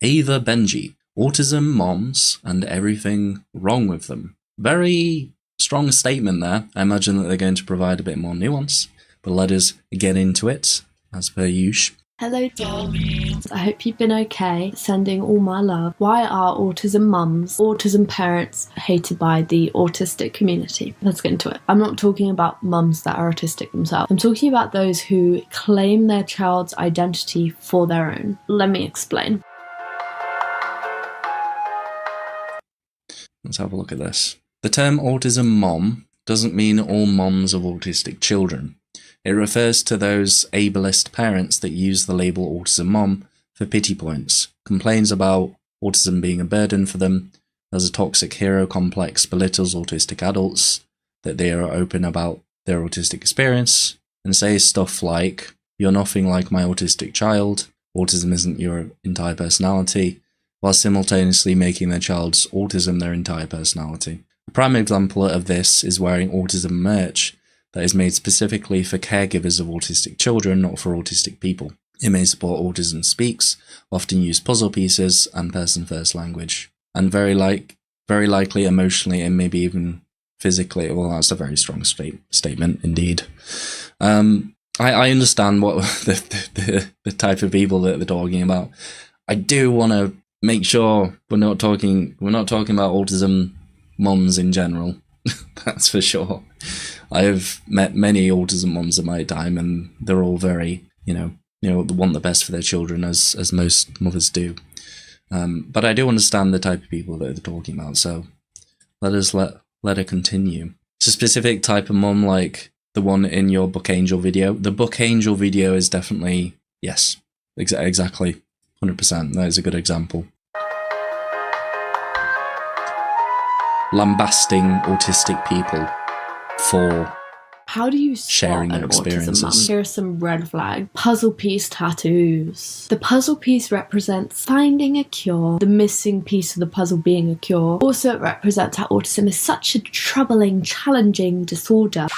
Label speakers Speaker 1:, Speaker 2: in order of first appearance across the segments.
Speaker 1: Ava Benji, Autism Moms and Everything Wrong with Them. Very strong statement there. I imagine that they're going to provide a bit more nuance, but let us get into it, as per usual.
Speaker 2: Hello darlings, I hope you've been okay. Sending all my love. Why are autism mums, autism parents hated by the autistic community? Let's get into it. I'm not talking about mums that are autistic themselves. I'm talking about those who claim their child's identity for their own. Let me explain.
Speaker 1: Let's have a look at this. The term autism mom doesn't mean all moms of autistic children. It refers to those ableist parents that use the label autism mom for pity points, complains about autism being a burden for them, has a toxic hero complex, belittles autistic adults, that they are open about their autistic experience, and say stuff like, "You're nothing like my autistic child, autism isn't your entire personality," while simultaneously making their child's autism their entire personality. A prime example of this is wearing autism merch that is made specifically for caregivers of autistic children, not for autistic people. It may support Autism Speaks, often use puzzle pieces and person-first language, and very likely emotionally and maybe even physically. Well, that's a very strong statement indeed. I understand what the type of people that they're talking about. I do want to make sure we're not talking about autism moms in general. That's for sure. I have met many autism moms in my time, and they're all very, want the best for their children, as most mothers do. But I do understand the type of people that they're talking about, so let her continue. It's a specific type of mom, like the one in your Book Angel video. The Book Angel video is definitely, yes, exactly, 100%. That is a good example. Lambasting autistic people for
Speaker 2: how do you
Speaker 1: sharing their experiences.
Speaker 2: Here are some red flag puzzle piece tattoos. The puzzle piece represents finding a cure, the missing piece of the puzzle being a cure. Also, it represents how autism is such a troubling, challenging disorder.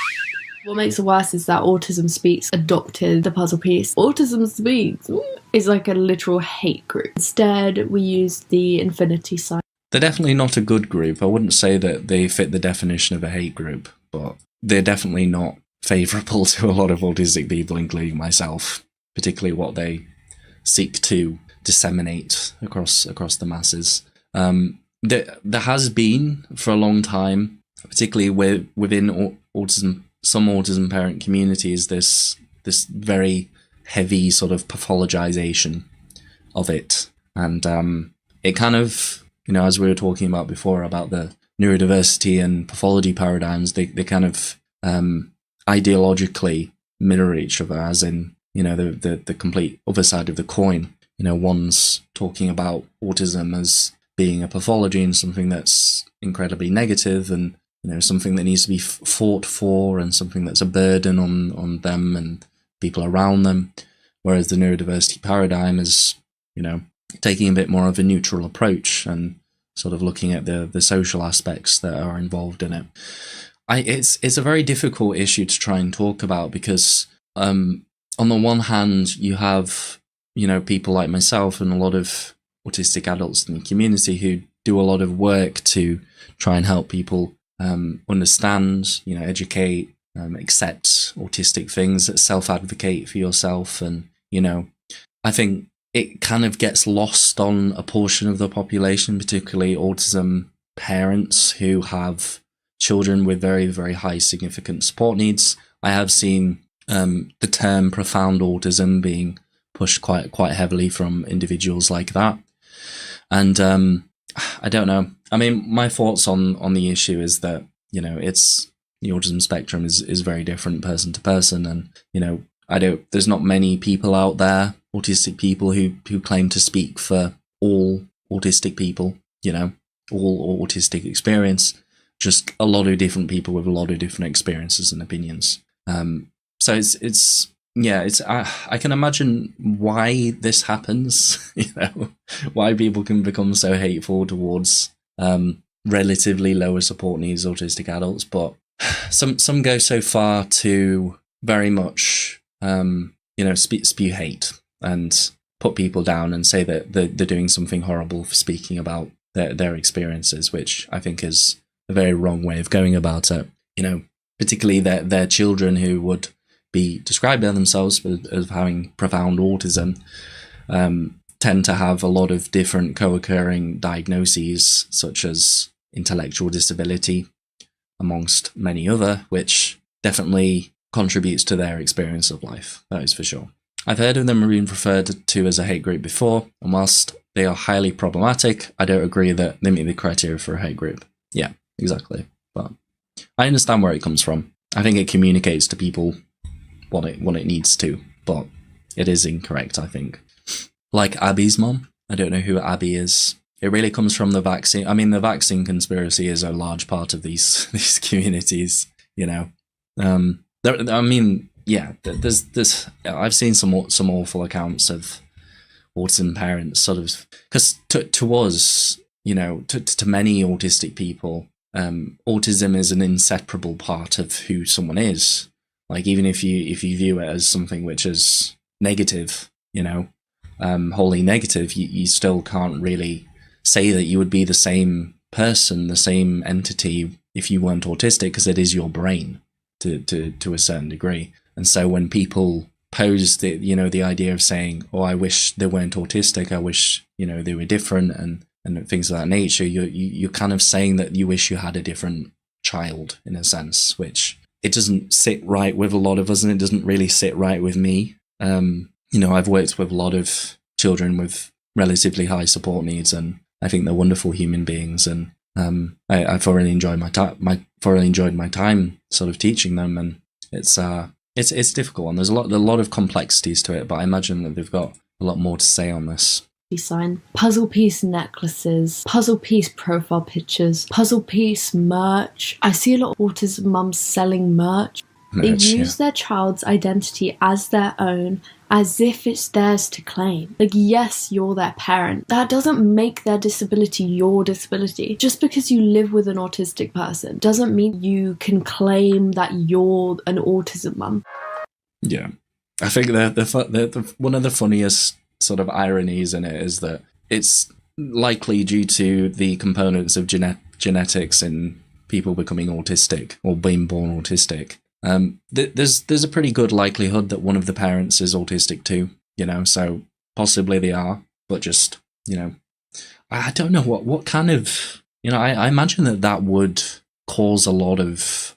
Speaker 2: What makes it worse is that Autism Speaks adopted the puzzle piece. Autism Speaks is like a literal hate group. Instead, we use the infinity sign.
Speaker 1: They're definitely not a good group. I wouldn't say that they fit the definition of a hate group, but they're definitely not favourable to a lot of autistic people, including myself, particularly what they seek to disseminate across the masses. There has been, for a long time, particularly within some autism parent communities, this very heavy sort of pathologization of it. And it kind of, as we were talking about before, about the neurodiversity and pathology paradigms, they kind of ideologically mirror each other, as in, the complete other side of the coin. One's talking about autism as being a pathology and something that's incredibly negative and, something that needs to be fought for and something that's a burden on them and people around them. Whereas the neurodiversity paradigm is, taking a bit more of a neutral approach and sort of looking at the social aspects that are involved in it. It's a very difficult issue to try and talk about because on the one hand, you have, people like myself and a lot of autistic adults in the community who do a lot of work to try and help people understand, educate, accept autistic things, self-advocate for yourself. And, I think it kind of gets lost on a portion of the population, particularly autism parents who have children with very, very high significant support needs. I have seen the term profound autism being pushed quite heavily from individuals like that. And I don't know. I mean, my thoughts on the issue is that, it's the autism spectrum is very different person to person. And, there's not many people out there, autistic people, who claim to speak for all autistic people, all autistic experience, just a lot of different people with a lot of different experiences and opinions. So I can imagine why this happens, why people can become so hateful towards relatively lower support needs autistic adults, but some go so far to very much spew hate and put people down and say that they're doing something horrible for speaking about their experiences, which I think is a very wrong way of going about it. You know, particularly their children who would be described by themselves as having profound autism, tend to have a lot of different co-occurring diagnoses, such as intellectual disability, amongst many other, which definitely contributes to their experience of life. That is for sure. I've heard of them being referred to as a hate group before, and whilst they are highly problematic, I don't agree that they meet the criteria for a hate group. Yeah, exactly. But I understand where it comes from. I think it communicates to people what it needs to, but it is incorrect, I think. Like Abby's mom. I don't know who Abby is. It really comes from the vaccine. I mean, the vaccine conspiracy is a large part of these communities, you know. I mean, yeah, there's I've seen some awful accounts of autism parents, sort of, because to us, you know, to many autistic people, autism is an inseparable part of who someone is. Like, even if you view it as something which is negative, you know, wholly negative, you still can't really say that you would be the same person, the same entity, if you weren't autistic, because it is your brain to a certain degree. And so when people pose the idea of saying, oh, I wish they weren't autistic, I wish, you know, they were different, and things of that nature, you're kind of saying that you wish you had a different child, in a sense, which it doesn't sit right with a lot of us, and it doesn't really sit right with me. You know, I've worked with a lot of children with relatively high support needs, and I think they're wonderful human beings, and I thoroughly enjoyed my time sort of teaching them, and it's difficult, and there's a lot of complexities to it, but I imagine that they've got a lot more to say on this.
Speaker 2: Design puzzle piece necklaces, puzzle piece profile pictures, puzzle piece merch. I see a lot of autism mums selling merch. They use their child's identity as their own, as if it's theirs to claim. Like, yes, you're their parent. That doesn't make their disability your disability. Just because you live with an autistic person doesn't mean you can claim that you're an autism mum.
Speaker 1: Yeah. I think the one of the funniest sort of ironies in it is that it's likely due to the components of genetics in people becoming autistic or being born autistic. There's a pretty good likelihood that one of the parents is autistic too, you know, so possibly they are, but just, you know, I don't know what kind of, you know, I imagine that would cause a lot of,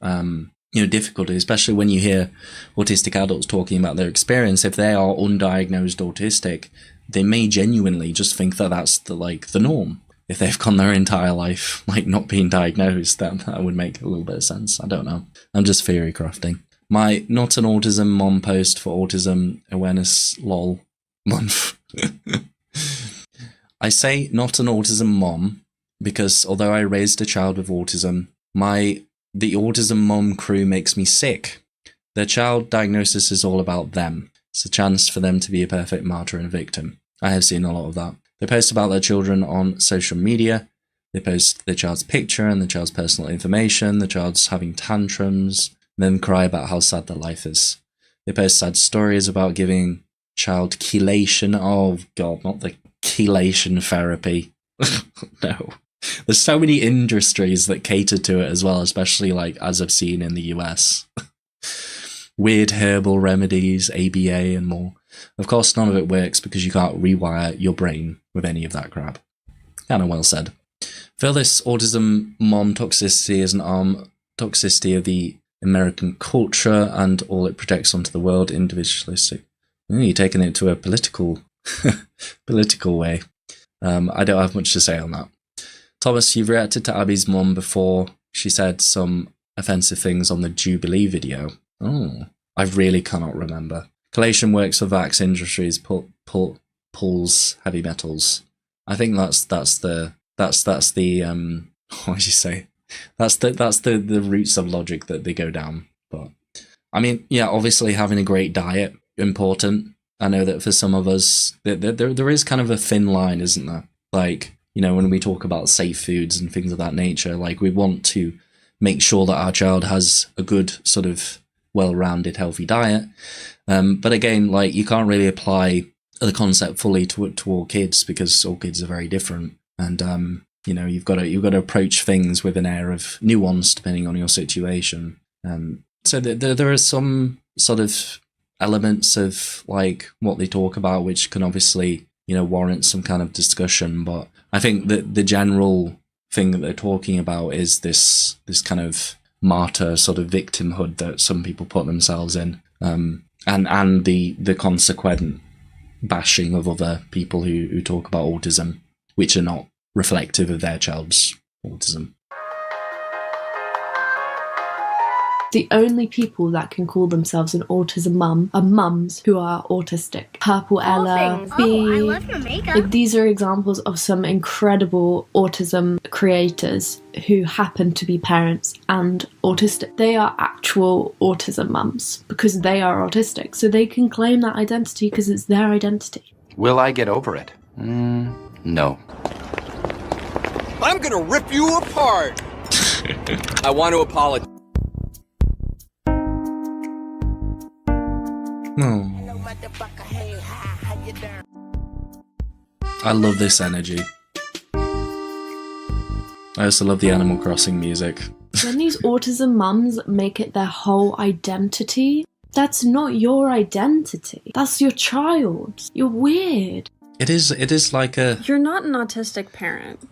Speaker 1: you know, difficulty, especially when you hear autistic adults talking about their experience. If they are undiagnosed autistic, they may genuinely just think that that's the norm. If they've gone their entire life like not being diagnosed, that would make a little bit of sense. I don't know. I'm just theory crafting. My Not an Autism Mom post for Autism Awareness LOL month. I say not an autism mom because although I raised a child with autism, the Autism Mom crew makes me sick. Their child diagnosis is all about them. It's a chance for them to be a perfect martyr and victim. I have seen a lot of that. They post about their children on social media. They post their child's picture and the child's personal information, the child's having tantrums, and then cry about how sad their life is. They post sad stories about giving child chelation. Oh God, not the chelation therapy. No. There's so many industries that cater to it as well, especially like as I've seen in the US. Weird herbal remedies, ABA and more. Of course, none of it works because you can't rewire your brain with any of that crap. Kind of well said. Feel this autism mom toxicity is an arm toxicity of the American culture and all it projects onto the world, individualistic. You're taking it to a political way. I don't have much to say on that. Thomas, you've reacted to Abby's mom before. She said some offensive things on the Jubilee video. Oh, I really cannot remember. Chelation works for vax industries, pulls heavy metals. I think that's the what did you say? That's the roots of logic that they go down. But I mean, yeah, obviously having a great diet important. I know that for some of us, there is kind of a thin line, isn't there? Like, you know, when we talk about safe foods and things of that nature, like we want to make sure that our child has a good sort of well-rounded, healthy diet. But again, like you can't really apply the concept fully to all kids, because all kids are very different, and you've got to approach things with an air of nuance depending on your situation. So there are some sort of elements of like what they talk about which can obviously warrant some kind of discussion, but I think that the general thing that they're talking about is this kind of martyr sort of victimhood that some people put themselves in, and the consequent bashing of other people who talk about autism, which are not reflective of their child's autism.
Speaker 2: The only people that can call themselves an autism mum are mums who are autistic. Purple Ella, B.
Speaker 3: Oh, I love your makeup.
Speaker 2: These are examples of some incredible autism creators who happen to be parents and autistic. They are actual autism mums because they are autistic, so they can claim that identity because it's their identity.
Speaker 4: Will I get over it? No.
Speaker 5: I'm gonna rip you apart! I want to apologize.
Speaker 1: Oh. I love this energy. I also love the Animal Crossing music.
Speaker 2: When these autism mums make it their whole identity, that's not your identity. That's your child. You're weird.
Speaker 1: It is like a...
Speaker 3: You're not an autistic parent.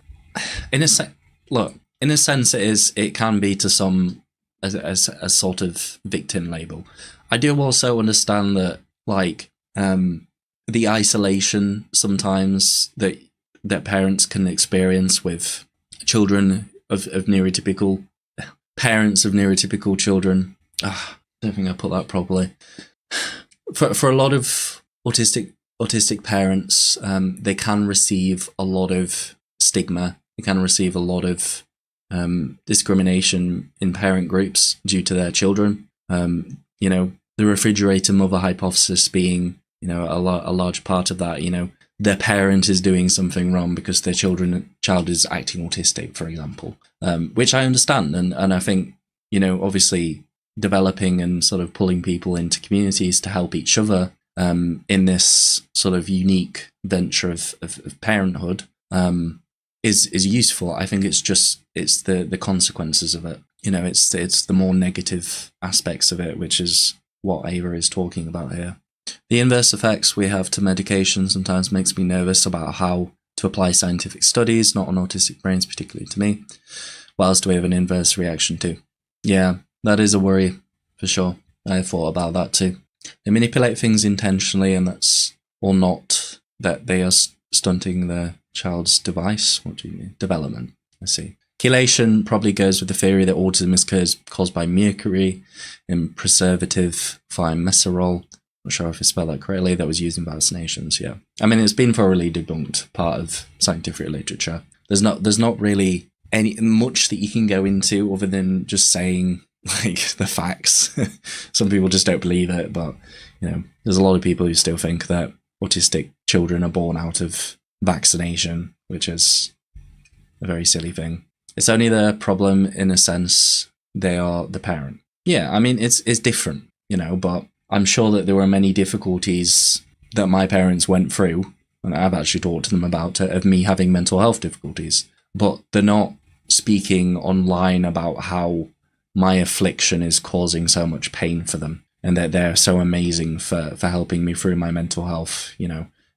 Speaker 1: In a sense it can be to some as a sort of victim label. I do also understand that, like, the isolation sometimes that parents can experience with children of neurotypical parents of neurotypical children. I don't think I put that properly. For a lot of autistic parents, they can receive a lot of stigma. They can receive a lot of discrimination in parent groups due to their children. The refrigerator mother hypothesis being, a large part of that. Their parent is doing something wrong because their child is acting autistic, for example, which I understand. And I think, obviously developing and sort of pulling people into communities to help each other in this sort of unique venture of parenthood is useful. I think it's the consequences of it. It's the more negative aspects of it, which is what Ava is talking about here. The inverse effects we have to medication sometimes makes me nervous about how to apply scientific studies, not on autistic brains, particularly to me. What else do we have an inverse reaction to? Yeah, that is a worry, for sure. I thought about that too. They manipulate things intentionally, and that's or not that they are stunting the child's device. What do you mean? Development. I see. Chelation probably goes with the theory that autism is caused by mercury in preservative thimerosal. Not sure if I spelled that correctly. That was used in vaccinations. Yeah, I mean, it's been thoroughly debunked, part of scientific literature. There's not really much that you can go into other than just saying like the facts. Some people just don't believe it, but there's a lot of people who still think that autistic children are born out of vaccination, which is a very silly thing. It's only their problem in a sense. They are the parent. Yeah, I mean, it's different, but I'm sure that there were many difficulties that my parents went through, and I've actually talked to them about it, of me having mental health difficulties, but they're not speaking online about how my affliction is causing so much pain for them, and that they're so amazing for helping me through my mental health.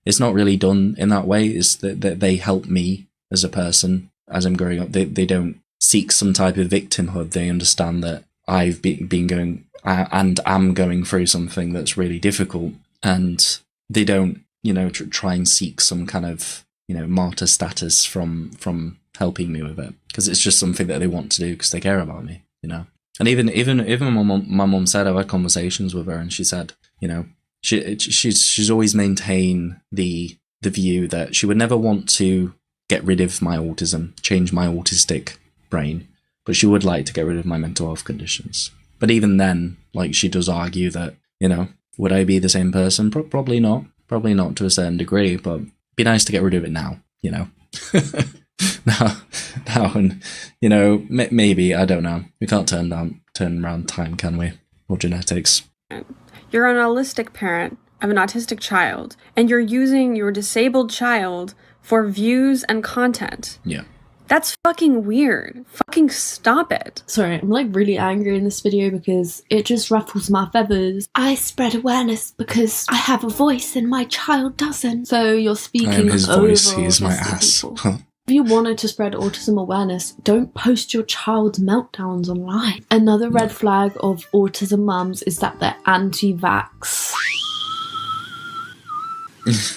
Speaker 1: It's not really done in that way. It's that they help me as a person as I'm growing up. They don't seek some type of victimhood. They understand that I've been going and am going through something that's really difficult, and they don't, try and seek some kind of, martyr status from helping me with it, because it's just something that they want to do because they care about me, And even my mum said, I've had conversations with her, and she said, she's always maintained the view that she would never want to get rid of my autism, change my autistic brain, but she would like to get rid of my mental health conditions. But even then, like, she does argue that, would I be the same person? Probably not to a certain degree, but it'd be nice to get rid of it now, now, and maybe, I don't know. We can't turn around time, can we? Or genetics.
Speaker 3: You're an holistic parent of an autistic child, and you're using your disabled child for views and content.
Speaker 1: Yeah.
Speaker 3: That's fucking weird. Fucking stop it.
Speaker 2: Sorry, I'm like really angry in this video because it just ruffles my feathers. I spread awareness because I have a voice and my child doesn't. So you're speaking
Speaker 1: I am his
Speaker 2: over
Speaker 1: voice, he is my
Speaker 2: autistic
Speaker 1: ass.
Speaker 2: people. If you wanted to spread autism awareness, don't post your child's meltdowns online. Another red flag of autism mums is that they're anti-vax.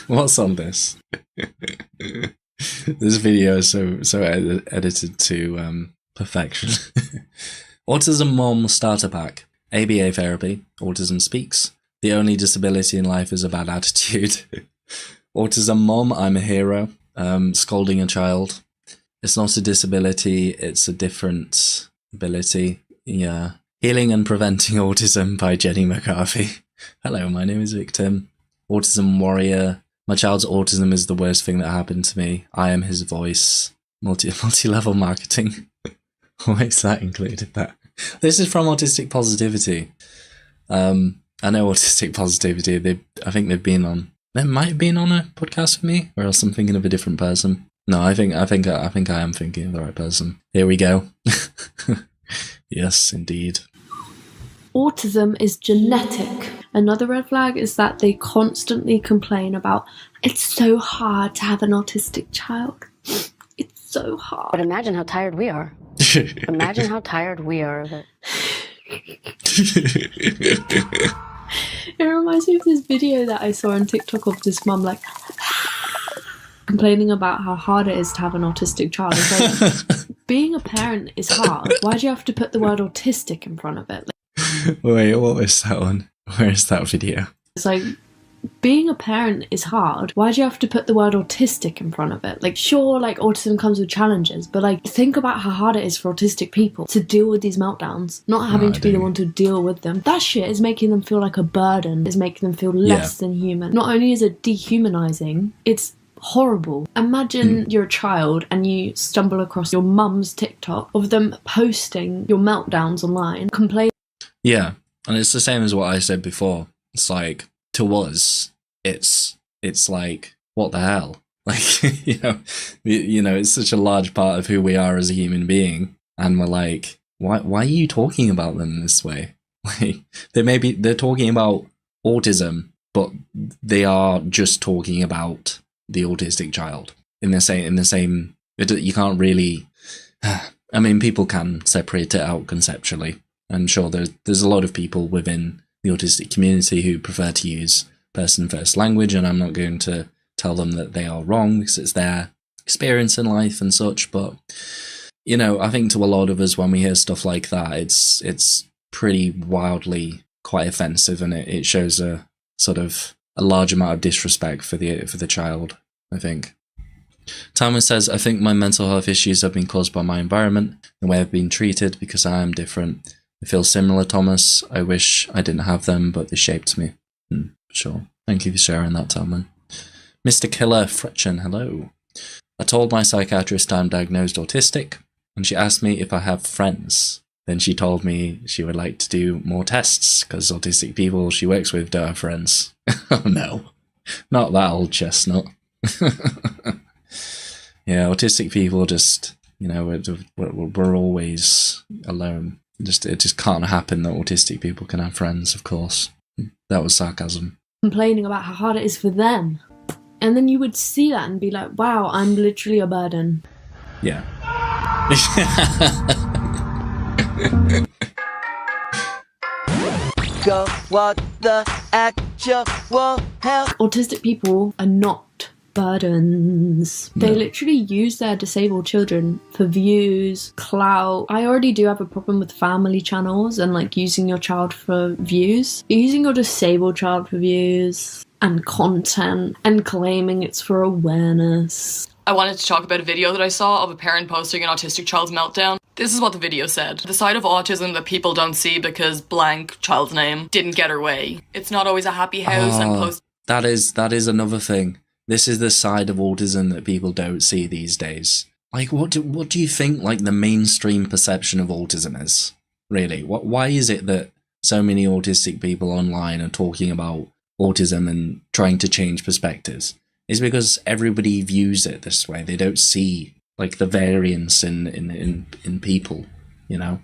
Speaker 1: What's on this? This video is so edited to perfection. Autism Mom Starter Pack. ABA therapy. Autism speaks. The only disability in life is a bad attitude. Autism Mom, I'm a hero. Scolding a child. It's not a disability, it's a different ability. Yeah. Healing and Preventing Autism by Jenny McCarthy. Hello, my name is Victim. Autism Warrior. My child's autism is the worst thing that happened to me. I am his voice. Multi-level marketing. Why is that included there? This is from Autistic Positivity. I know Autistic Positivity. I think they've been on. They might have been on a podcast with me, or else I'm thinking of a different person. No, I think I am thinking of the right person. Here we go. Yes, indeed.
Speaker 2: Autism is genetic. Another red flag is that they constantly complain about, it's so hard to have an autistic child. It's so hard.
Speaker 6: But imagine how tired we are. Imagine how tired we are of it.
Speaker 2: It reminds me of this video that I saw on TikTok of this mum like complaining about how hard it is to have an autistic child. It's like, being a parent is hard. Why do you have to put the word autistic in front of it?
Speaker 1: Wait, what was that one? Where is that video?
Speaker 2: It's like, being a parent is hard. Why do you have to put the word autistic in front of it? Like, sure, like, autism comes with challenges, but, like, think about how hard it is for autistic people to deal with these meltdowns, not having to be the one to deal with them. That shit is making them feel like a burden, is making them feel less than human. Not only is it dehumanizing, it's horrible. Imagine you're a child and you stumble across your mum's TikTok of them posting your meltdowns online, complaining.
Speaker 1: Yeah, and it's the same as what I said before. It's like, to us, it's like, what the hell? Like, you know, it's such a large part of who we are as a human being, and we're like, why are you talking about them this way? Like, they're talking about autism, but they are just talking about the autistic child in the same. You can't really. I mean, people can separate it out conceptually. And sure, there's a lot of people within the autistic community who prefer to use person-first language, and I'm not going to tell them that they are wrong because it's their experience in life and such. But, you know, I think to a lot of us, when we hear stuff like that, it's pretty wildly quite offensive, and it shows a sort of a large amount of disrespect for the child, I think. Thomas says, I think my mental health issues have been caused by my environment, the way I've been treated because I am different. I feel similar, Thomas. I wish I didn't have them, but they shaped me. Sure. Thank you for sharing that, Talman. Mr. Killer Fretchen, hello. I told my psychiatrist I'm diagnosed autistic, and she asked me if I have friends. Then she told me she would like to do more tests, because autistic people she works with don't have friends. Oh no. Not that old chestnut. Yeah, autistic people just, you know, we're always alone. It just can't happen that autistic people can have friends, of course. That was sarcasm.
Speaker 2: Complaining about how hard it is for them. And then you would see that and be like, wow, I'm literally a burden.
Speaker 1: Yeah.
Speaker 7: Go what the actual hell.
Speaker 2: Autistic people are not burdens.
Speaker 1: No.
Speaker 2: They literally use their disabled children for views, clout. I already do have a problem with family channels and like using your child for views. You're using your disabled child for views and content and claiming it's for awareness.
Speaker 8: I wanted to talk about a video that I saw of a parent posting an autistic child's meltdown. This is what the video said. The side of autism that people don't see because blank child's name didn't get her way. It's not always a happy house and post.
Speaker 1: That is another thing. This is the side of autism that people don't see these days. Like, what do you think, like, the mainstream perception of autism is? Really? Why is it that so many autistic people online are talking about autism and trying to change perspectives is because everybody views it this way. They don't see like the variance in people, you know.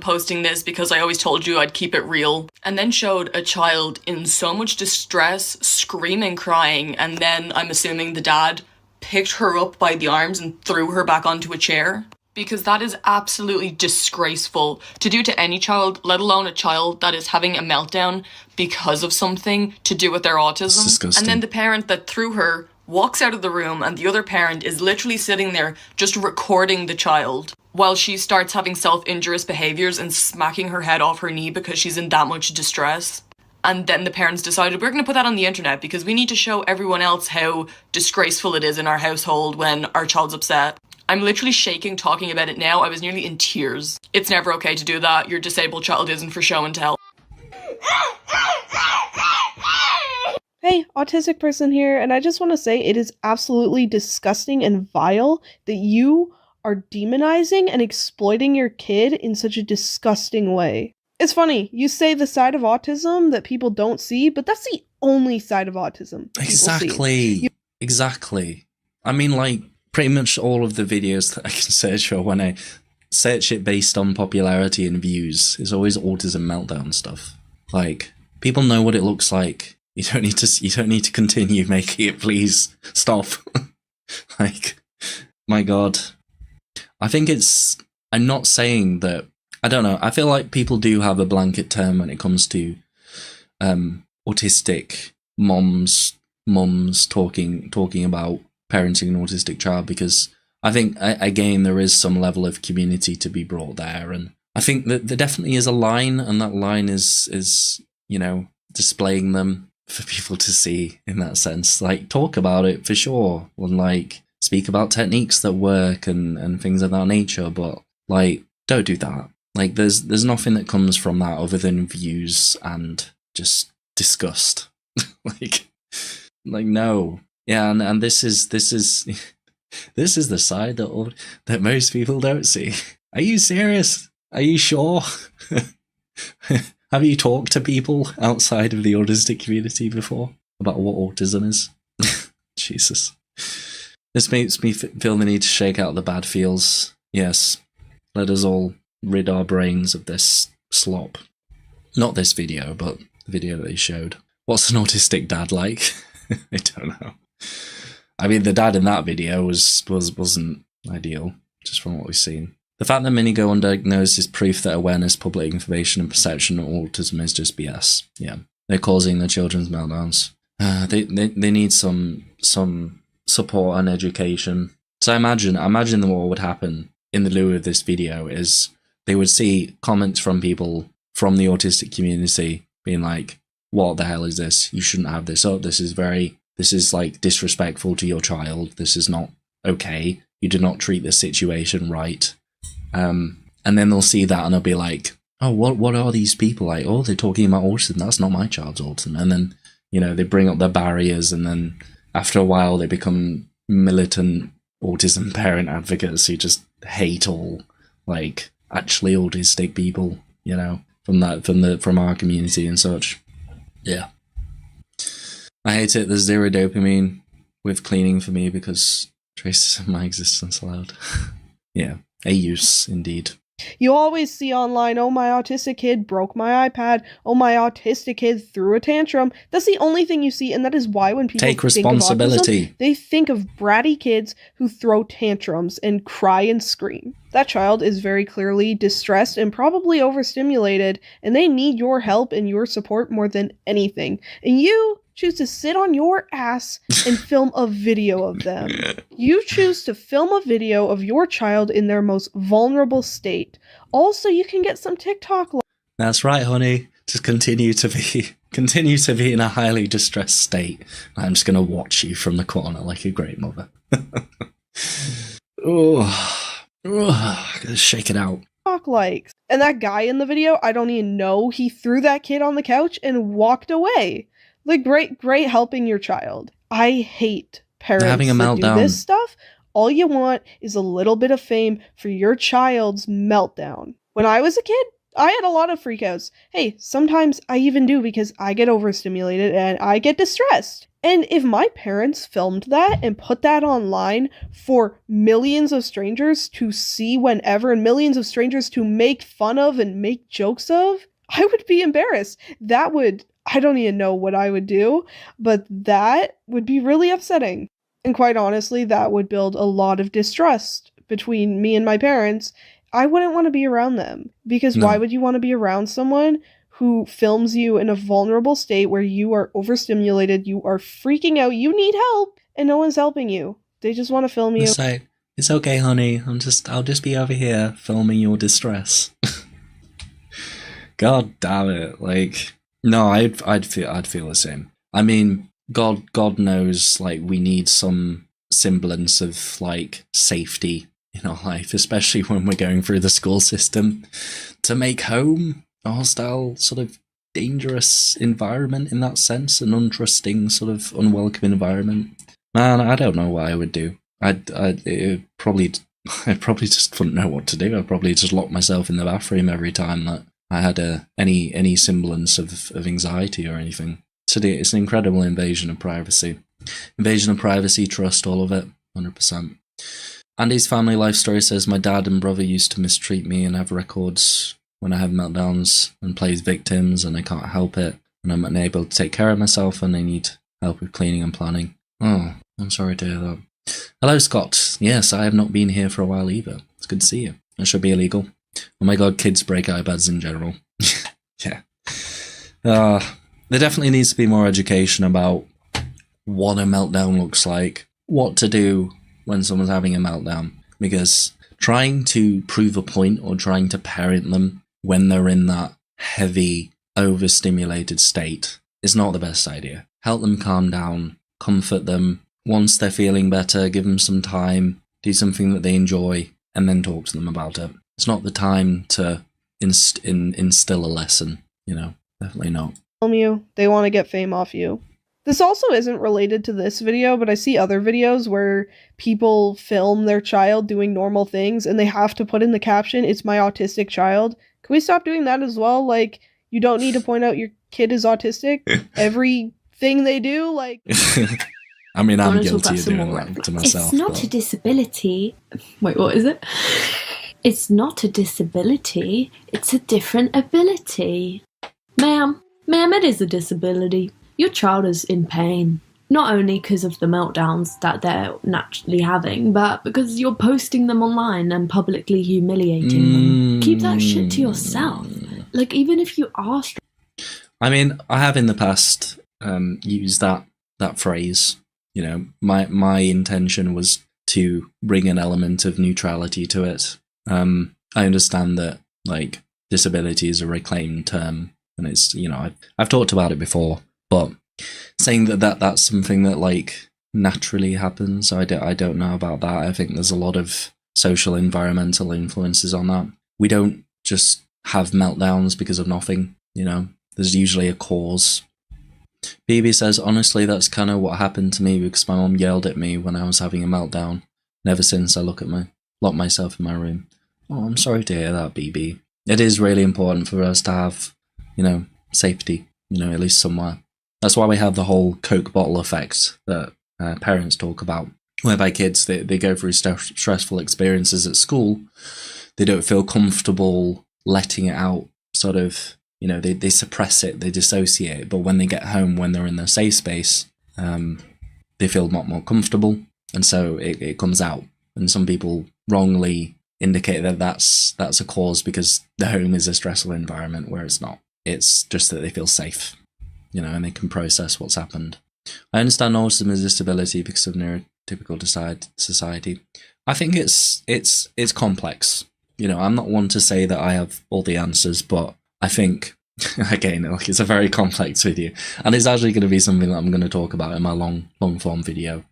Speaker 8: Posting this because I always told you I'd keep it real, and then showed a child in so much distress, screaming, crying, and then I'm assuming the dad picked her up by the arms and threw her back onto a chair. Because that is absolutely disgraceful to do to any child, let alone a child that is having a meltdown because of something to do with their autism.
Speaker 1: It's disgusting.
Speaker 8: And then the parent that threw her walks out of the room and the other parent is literally sitting there just recording the child while she starts having self-injurious behaviours and smacking her head off her knee because she's in that much distress. And then the parents decided, we're going to put that on the internet because we need to show everyone else how disgraceful it is in our household when our child's upset. I'm literally shaking talking about it now. I was nearly in tears. It's never okay to do that. Your disabled child isn't for show and tell.
Speaker 9: Hey, autistic person here, and I just want to say it is absolutely disgusting and vile that you are demonizing and exploiting your kid in such a disgusting way. It's funny, you say the side of autism that people don't see, but that's the only side of autism people see.
Speaker 1: Exactly. I mean, like, pretty much all of the videos that I can search for when I search it based on popularity and views is always autism meltdown stuff. Like, people know what it looks like. You don't need to continue making it, please. Stop. Like, my God. I'm not saying that, I don't know, I feel like people do have a blanket term when it comes to autistic mums talking about parenting an autistic child, because I think, again, there is some level of community to be brought there, and I think that there definitely is a line, and that line is you know, displaying them for people to see in that sense. Like, talk about it for sure, and like speak about techniques that work and things of that nature, but like, don't do that. Like, there's nothing that comes from that other than views and just disgust. like no. Yeah, and this is the side that most people don't see. Are you serious? Are you sure? Have you talked to people outside of the autistic community before about what autism is? Jesus. This makes me feel the need to shake out the bad feels. Yes, let us all rid our brains of this slop. Not this video, but the video that they showed. What's an autistic dad like? I don't know. I mean, the dad in that video wasn't ideal, just from what we've seen. The fact that many go undiagnosed is proof that awareness, public information, and perception of autism is just BS. Yeah, they're causing their children's meltdowns. They need some support and education. So I imagine what would happen in the lieu of this video is they would see comments from people from the autistic community being like, "What the hell is this? You shouldn't have this up. This is like disrespectful to your child. This is not okay. You did not treat this situation right." And then they'll see that and they'll be like, "Oh, what are these people like? Oh, they're talking about autism. That's not my child's autism." And then, you know, they bring up their barriers, and then after a while they become militant autism parent advocates who just hate all like actually autistic people, you know, from our community and such. Yeah. I hate it. There's zero dopamine with cleaning for me because traces of my existence allowed. Yeah, a use indeed.
Speaker 9: You always see online, "Oh, my autistic kid broke my iPad. Oh, my autistic kid threw a tantrum." That's the only thing you see, and that is why when people
Speaker 1: take responsibility,
Speaker 9: think of autism, they think of bratty kids who throw tantrums and cry and scream. That child is very clearly distressed and probably overstimulated, and they need your help and your support more than anything. And you choose to sit on your ass and film a video of them. You choose to film a video of your child in their most vulnerable state. Also, you can get some TikTok.
Speaker 1: That's right, honey. Just continue to be in a highly distressed state. I'm just gonna watch you from the corner like a great mother. Gotta shake it out.
Speaker 9: Likes. And that guy in the video, I don't even know, he threw that kid on the couch and walked away. Like, great helping your child. I hate parents
Speaker 1: having a meltdown.
Speaker 9: Do this stuff. All you want is a little bit of fame for your child's meltdown. When I was a kid, I had a lot of freakouts. Hey, sometimes I even do because I get overstimulated and I get distressed. And if my parents filmed that and put that online for millions of strangers to see whenever and millions of strangers to make fun of and make jokes of, I would be embarrassed. I don't even know what I would do, but that would be really upsetting. And quite honestly, that would build a lot of distrust between me and my parents. I wouldn't want to be around them because why would you want to be around someone who films you in a vulnerable state where you are overstimulated, you are freaking out, you need help, and no one's helping you. They just want to film you.
Speaker 1: So, it's okay, honey. I'll just be over here filming your distress. God damn it! Like, no, I'd feel the same. I mean, God knows, like, we need some semblance of like safety in our life, especially when we're going through the school system, to make home a hostile, sort of dangerous environment in that sense, an untrusting, sort of unwelcome environment. Man, I don't know what I would do. I probably just wouldn't know what to do. I'd probably just lock myself in the bathroom every time that I had any semblance of anxiety or anything. So it's an incredible invasion of privacy. Trust, all of it, 100%. Andy's family life story says, my dad and brother used to mistreat me and have records when I have meltdowns and plays victims and I can't help it and I'm unable to take care of myself and I need help with cleaning and planning. Oh, I'm sorry to hear that. Hello, Scott. Yes, I have not been here for a while either. It's good to see you. It should be illegal. Oh my god, kids break iPads in general. Yeah. There definitely needs to be more education about what a meltdown looks like, what to do when someone's having a meltdown, because trying to prove a point or trying to parent them when they're in that heavy, overstimulated state is not the best idea. Help them calm down, comfort them. Once they're feeling better, give them some time, do something that they enjoy, and then talk to them about it. It's not the time to instill a lesson, definitely not.
Speaker 9: They want to get fame off you. This also isn't related to this video, but I see other videos where people film their child doing normal things and they have to put in the caption, "It's my autistic child." Can we stop doing that as well? Like, you don't need to point out your kid is autistic. Everything they do, like...
Speaker 1: I mean, I'm guilty of doing that to myself.
Speaker 2: It's not a disability. Wait, what is it? It's not a disability. It's a different ability. Ma'am, it is a disability. Your child is in pain, not only because of the meltdowns that they're naturally having, but because you're posting them online and publicly humiliating them. Keep that shit to yourself. Like, even if you are...
Speaker 1: I mean, I have in the past used that phrase. My intention was to bring an element of neutrality to it. I understand that, like, disability is a reclaimed term, and it's, I've talked about it before. But saying that's something that, like, naturally happens, I don't know about that. I think there's a lot of social environmental influences on that. We don't just have meltdowns because of nothing, There's usually a cause. BB says, honestly, that's kind of what happened to me because my mom yelled at me when I was having a meltdown. And ever since I lock myself in my room. Oh, I'm sorry to hear that, BB. It is really important for us to have, safety, at least somewhere. That's why we have the whole Coke bottle effect that parents talk about, whereby kids, they go through stressful experiences at school, they don't feel comfortable letting it out, sort of, they suppress it, they dissociate, but when they get home, when they're in their safe space, they feel a lot more comfortable, and so it comes out. And some people wrongly indicate that that's a cause because the home is a stressful environment, where it's not. It's just that they feel safe. And they can process what's happened. I understand autism is a disability because of neurotypical society. I think it's complex. I'm not one to say that I have all the answers, but I think, again, like, it's a very complex video, and it's actually going to be something that I'm going to talk about in my long form video.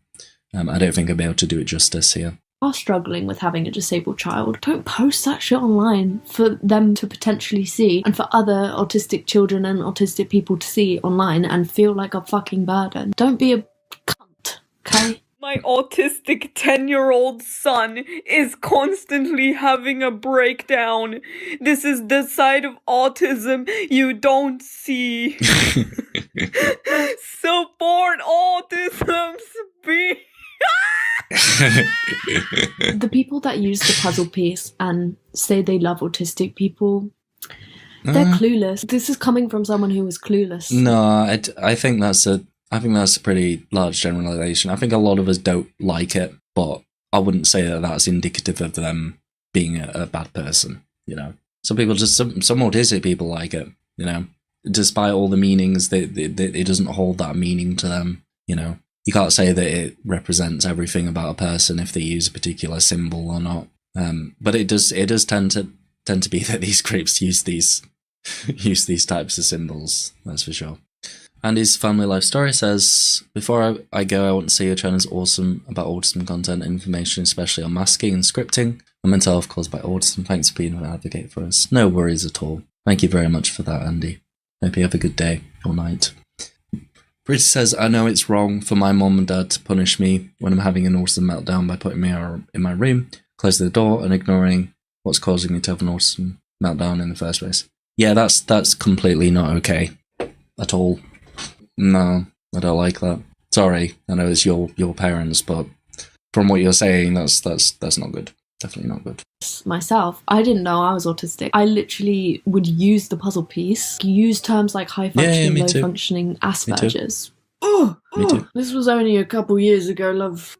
Speaker 1: I don't think I'll be able to do it justice here.
Speaker 2: Are struggling with having a disabled child, don't post that shit online for them to potentially see and for other autistic children and autistic people to see online and feel like a fucking burden. Don't be a cunt, okay?
Speaker 3: My autistic 10-year-old son is constantly having a breakdown. This is the side of autism you don't see. Support autism speak.
Speaker 2: The people that use the puzzle piece and say they love autistic people, they're clueless. This is coming from someone who was clueless.
Speaker 1: No, I think that's a pretty large generalization. I think a lot of us don't like it, but I wouldn't say that that's indicative of them being a bad person. You know, some people some autistic people like it. You know, despite all the meanings, it doesn't hold that meaning to them. You know, you can't say that it represents everything about a person if they use a particular symbol or not. But it does tend to be that these groups use these types of symbols. That's for sure. Andy's family life story says, before I go, I want to say your channel is awesome about autism content and information, especially on masking and scripting and mental health caused by autism. Thanks for being an advocate for us. No worries at all. Thank you very much for that, Andy. Hope you have a good day or night. Bridget says, I know it's wrong for my mom and dad to punish me when I'm having an autism meltdown by putting me in my room, closing the door and ignoring what's causing me to have an autism meltdown in the first place. Yeah, that's completely not okay at all. No, I don't like that. Sorry, I know it's your parents, but from what you're saying, that's not good. Definitely not good.
Speaker 2: Myself, I didn't know I was autistic. I literally would use the puzzle piece, use terms like high functioning, low functioning, Asperger's.
Speaker 1: Me too.
Speaker 2: This was only a couple years ago, love.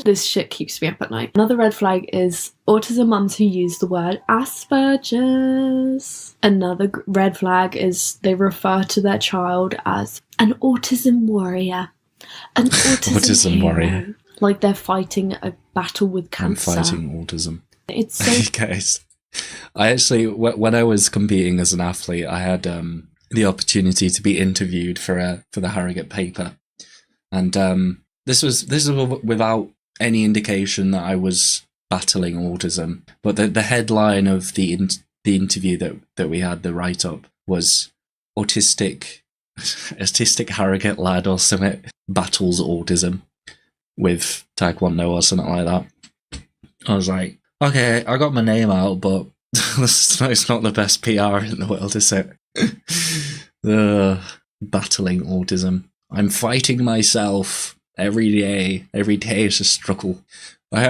Speaker 2: This shit keeps me up at night. Another red flag is autism mums who use the word Asperger's. Another red flag is they refer to their child as an autism warrior. An autism
Speaker 1: warrior.
Speaker 2: Like they're fighting a battle with cancer.
Speaker 1: I'm fighting autism.
Speaker 2: It's so...
Speaker 1: Guys, I actually, when I was competing as an athlete, I had the opportunity to be interviewed for the Harrogate paper. And this was without any indication that I was battling autism. But the headline of the interview that we had, the write-up, was autistic Harrogate lad or something battles autism with Taekwondo or something like that. I was like, okay, I got my name out, but it's not the best PR in the world, is it? Battling autism. I'm fighting myself every day. Every day is a struggle. I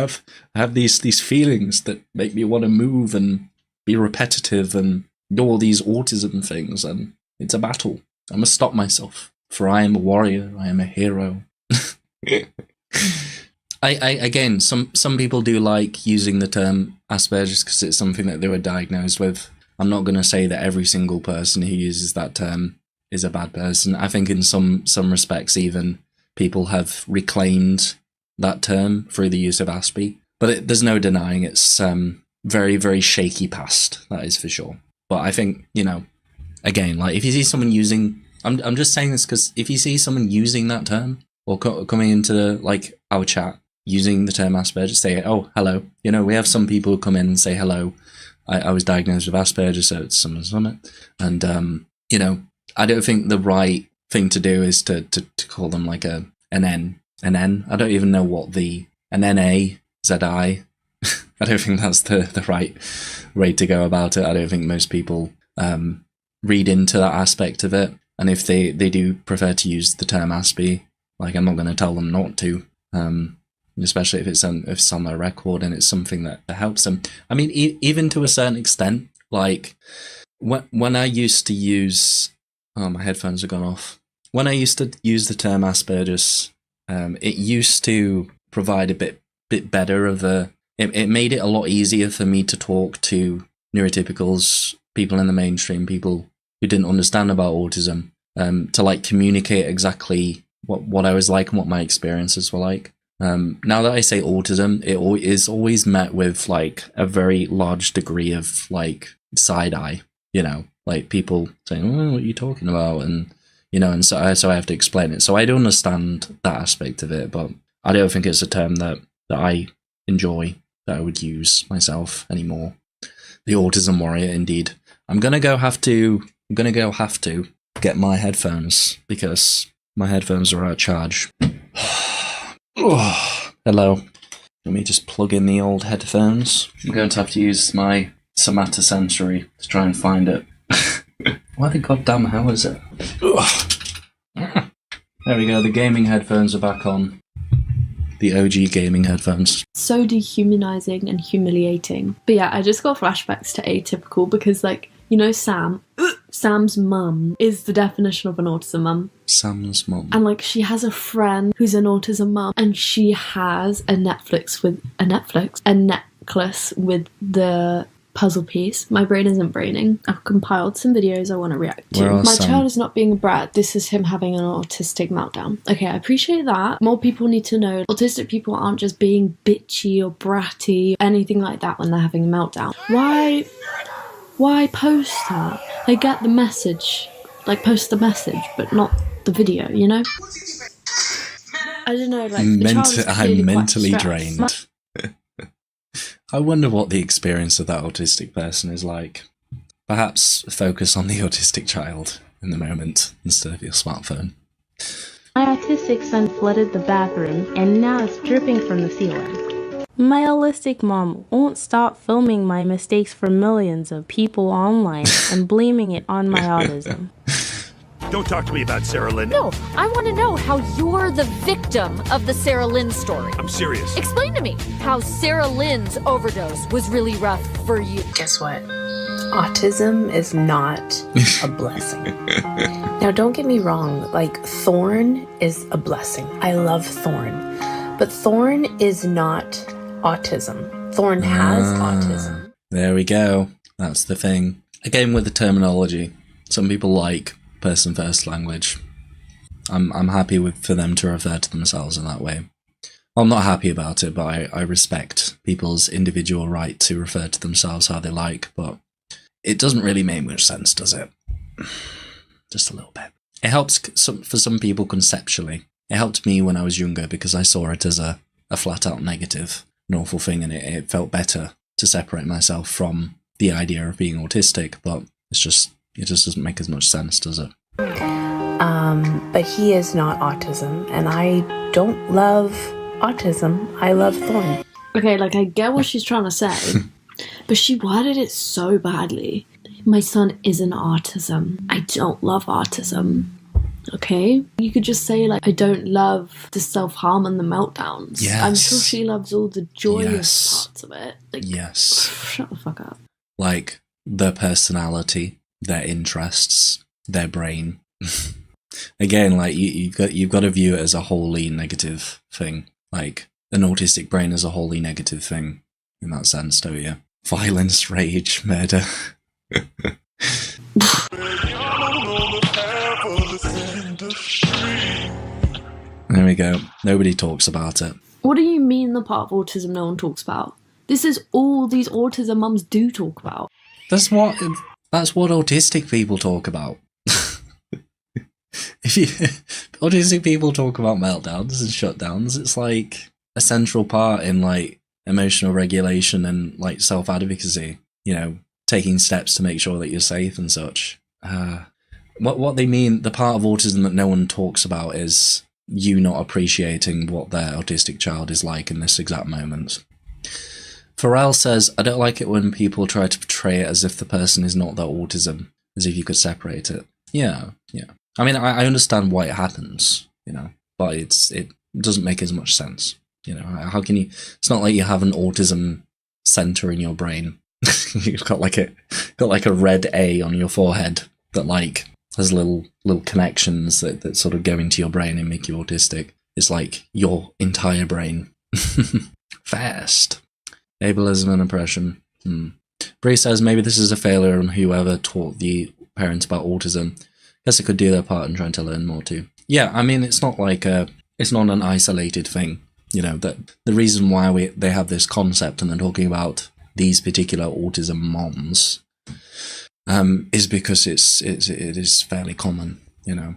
Speaker 1: have these feelings that make me want to move and be repetitive and do all these autism things, and it's a battle. I must stop myself, for I am a warrior. I am a hero. Again, some people do like using the term Asperger's because it's something that they were diagnosed with. I'm not going to say that every single person who uses that term is a bad person. I think in some respects, even people have reclaimed that term through the use of Aspie. But there's no denying it's very, very shaky past, that is for sure. But I think, again, like if you see someone using... I'm just saying this because if you see someone using that term or coming into our chat using the term Asperger's, say, oh, hello. We have some people who come in and say, hello, I was diagnosed with Asperger's, so it's something. And, I don't think the right thing to do is to call them like an N. An N. I don't even know what an NAZI. I don't think that's the right way to go about it. I don't think most people read into that aspect of it. And if they do prefer to use the term Aspie, I'm not going to tell them not to. Especially if it's on their record and it's something that helps them. I mean, even to a certain extent, when I used to use... Oh, my headphones have gone off. When I used to use the term Asperger's, it used to provide a bit better of a... It made it a lot easier for me to talk to neurotypicals, people in the mainstream, people who didn't understand about autism, to communicate exactly what I was like and what my experiences were like. Now that I say autism, it is always met with a very large degree of side eye, people saying, oh, what are you talking about? And, and so I have to explain it. So I do understand that aspect of it, but I don't think it's a term that I enjoy, that I would use myself anymore. The autism warrior, indeed. I'm going to have to get my headphones because my headphones are out of charge. Hello. Let me just plug in the old headphones. I'm going to have to use my somatosensory to try and find it. Why the goddamn hell is it? There we go, the gaming headphones are back on. The OG gaming headphones.
Speaker 2: So dehumanizing and humiliating. But yeah, I just got flashbacks to Atypical because, like, you know Sam? Sam's mum is the definition of an autism mum.
Speaker 1: Sam's mum.
Speaker 2: And, like, she has a friend who's an autism mum, and she has a necklace with the puzzle piece. My brain isn't braining. I've compiled some videos I want to react to. My child is not being a brat. This is him having an autistic meltdown. Okay, I appreciate that. More people need to know autistic people aren't just being bitchy or bratty, anything like that when they're having a meltdown. Why post that? They get the message. Like, post the message, but not the video, you know? I don't know, like,
Speaker 1: I'm mentally drained. I wonder what the experience of that autistic person is like. Perhaps focus on the autistic child in the moment instead of your smartphone.
Speaker 10: My autistic son flooded the bathroom, and now it's dripping from the ceiling. My autistic mom won't stop filming my mistakes for millions of people online and blaming it on my autism.
Speaker 11: Don't talk to me about Sarah Lynn.
Speaker 12: No, I want to know how you're the victim of the Sarah Lynn story.
Speaker 11: I'm serious.
Speaker 12: Explain to me how Sarah Lynn's overdose was really rough for you.
Speaker 13: Guess what? Autism is not a blessing. Now, don't get me wrong, like, Thorn is a blessing. I love Thorn. But Thorn is not autism. Thorn has autism.
Speaker 1: There we go. That's the thing. Again, with the terminology, some people like person first language. I'm happy for them to refer to themselves in that way. Well, I'm not happy about it, but I respect people's individual right to refer to themselves how they like, but it doesn't really make much sense, does it? Just a little bit. It helps for some people conceptually. It helped me when I was younger because I saw it as a flat out negative, an awful thing, and it felt better to separate myself from the idea of being autistic, but it just doesn't make as much sense, does it?
Speaker 13: But he is not autism, and I don't love autism. I love Thorn.
Speaker 2: Okay, like, I get what she's trying to say, but she worded it so badly. My son isn't autism. I don't love autism. Okay? You could just say, like, I don't love the self-harm and the meltdowns.
Speaker 1: Yes.
Speaker 2: I'm sure she loves all the joyous parts of it. Like,
Speaker 1: yes.
Speaker 2: Shut the fuck up.
Speaker 1: Like, their personality, their interests, their brain. Again, like, you've got to view it as a wholly negative thing. Like, an autistic brain is a wholly negative thing in that sense, don't you? Violence, rage, murder. There we go. Nobody talks about it.
Speaker 2: What do you mean the part of autism no one talks about? This is all these autism mums do talk about.
Speaker 1: That's what autistic people talk about. Autistic people talk about meltdowns and shutdowns. It's like a central part in, like, emotional regulation and, like, self-advocacy. You know, taking steps to make sure that you're safe and such. What they mean, the part of autism that no one talks about is you not appreciating what their autistic child is like in this exact moment. Pharrell says, I don't like it when people try to portray it as if the person is not their autism, as if you could separate it. Yeah. I mean, I understand why it happens, you know, but it doesn't make as much sense. You know, how can you? It's not like you have an autism center in your brain. You've got like a red A on your forehead that, like, has little connections that sort of go into your brain and make you autistic. It's like your entire brain. Fast. Ableism and oppression. Bree says maybe this is a failure on whoever taught the parents about autism. Guess they could do their part and try to learn more too. Yeah, I mean, it's not like it's not an isolated thing. You know, that the reason why they have this concept and they're talking about these particular autism moms is because it is fairly common. You know,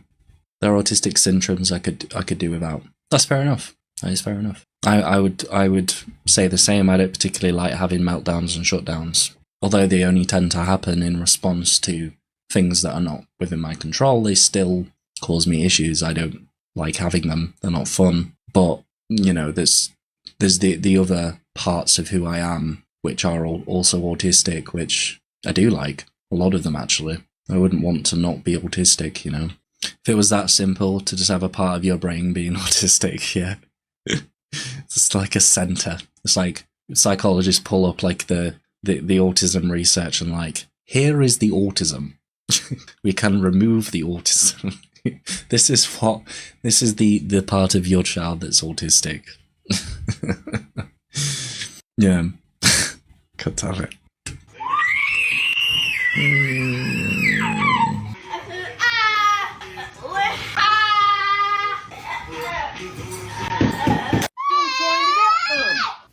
Speaker 1: there are autistic syndromes I could do without. That's fair enough. That is fair enough. I would say the same. I don't particularly like having meltdowns and shutdowns, although they only tend to happen in response to things that are not within my control. They still cause me issues. I don't like having them. They're not fun. But, you know, there's the other parts of who I am, which are also autistic, which I do like. A lot of them, actually. I wouldn't want to not be autistic, you know. If it was that simple to just have a part of your brain being autistic, yeah. It's just like a center. It's like psychologists pull up like the autism research and like, here is the autism. We can remove the autism. This is the part of your child that's autistic. Yeah. Could tell it.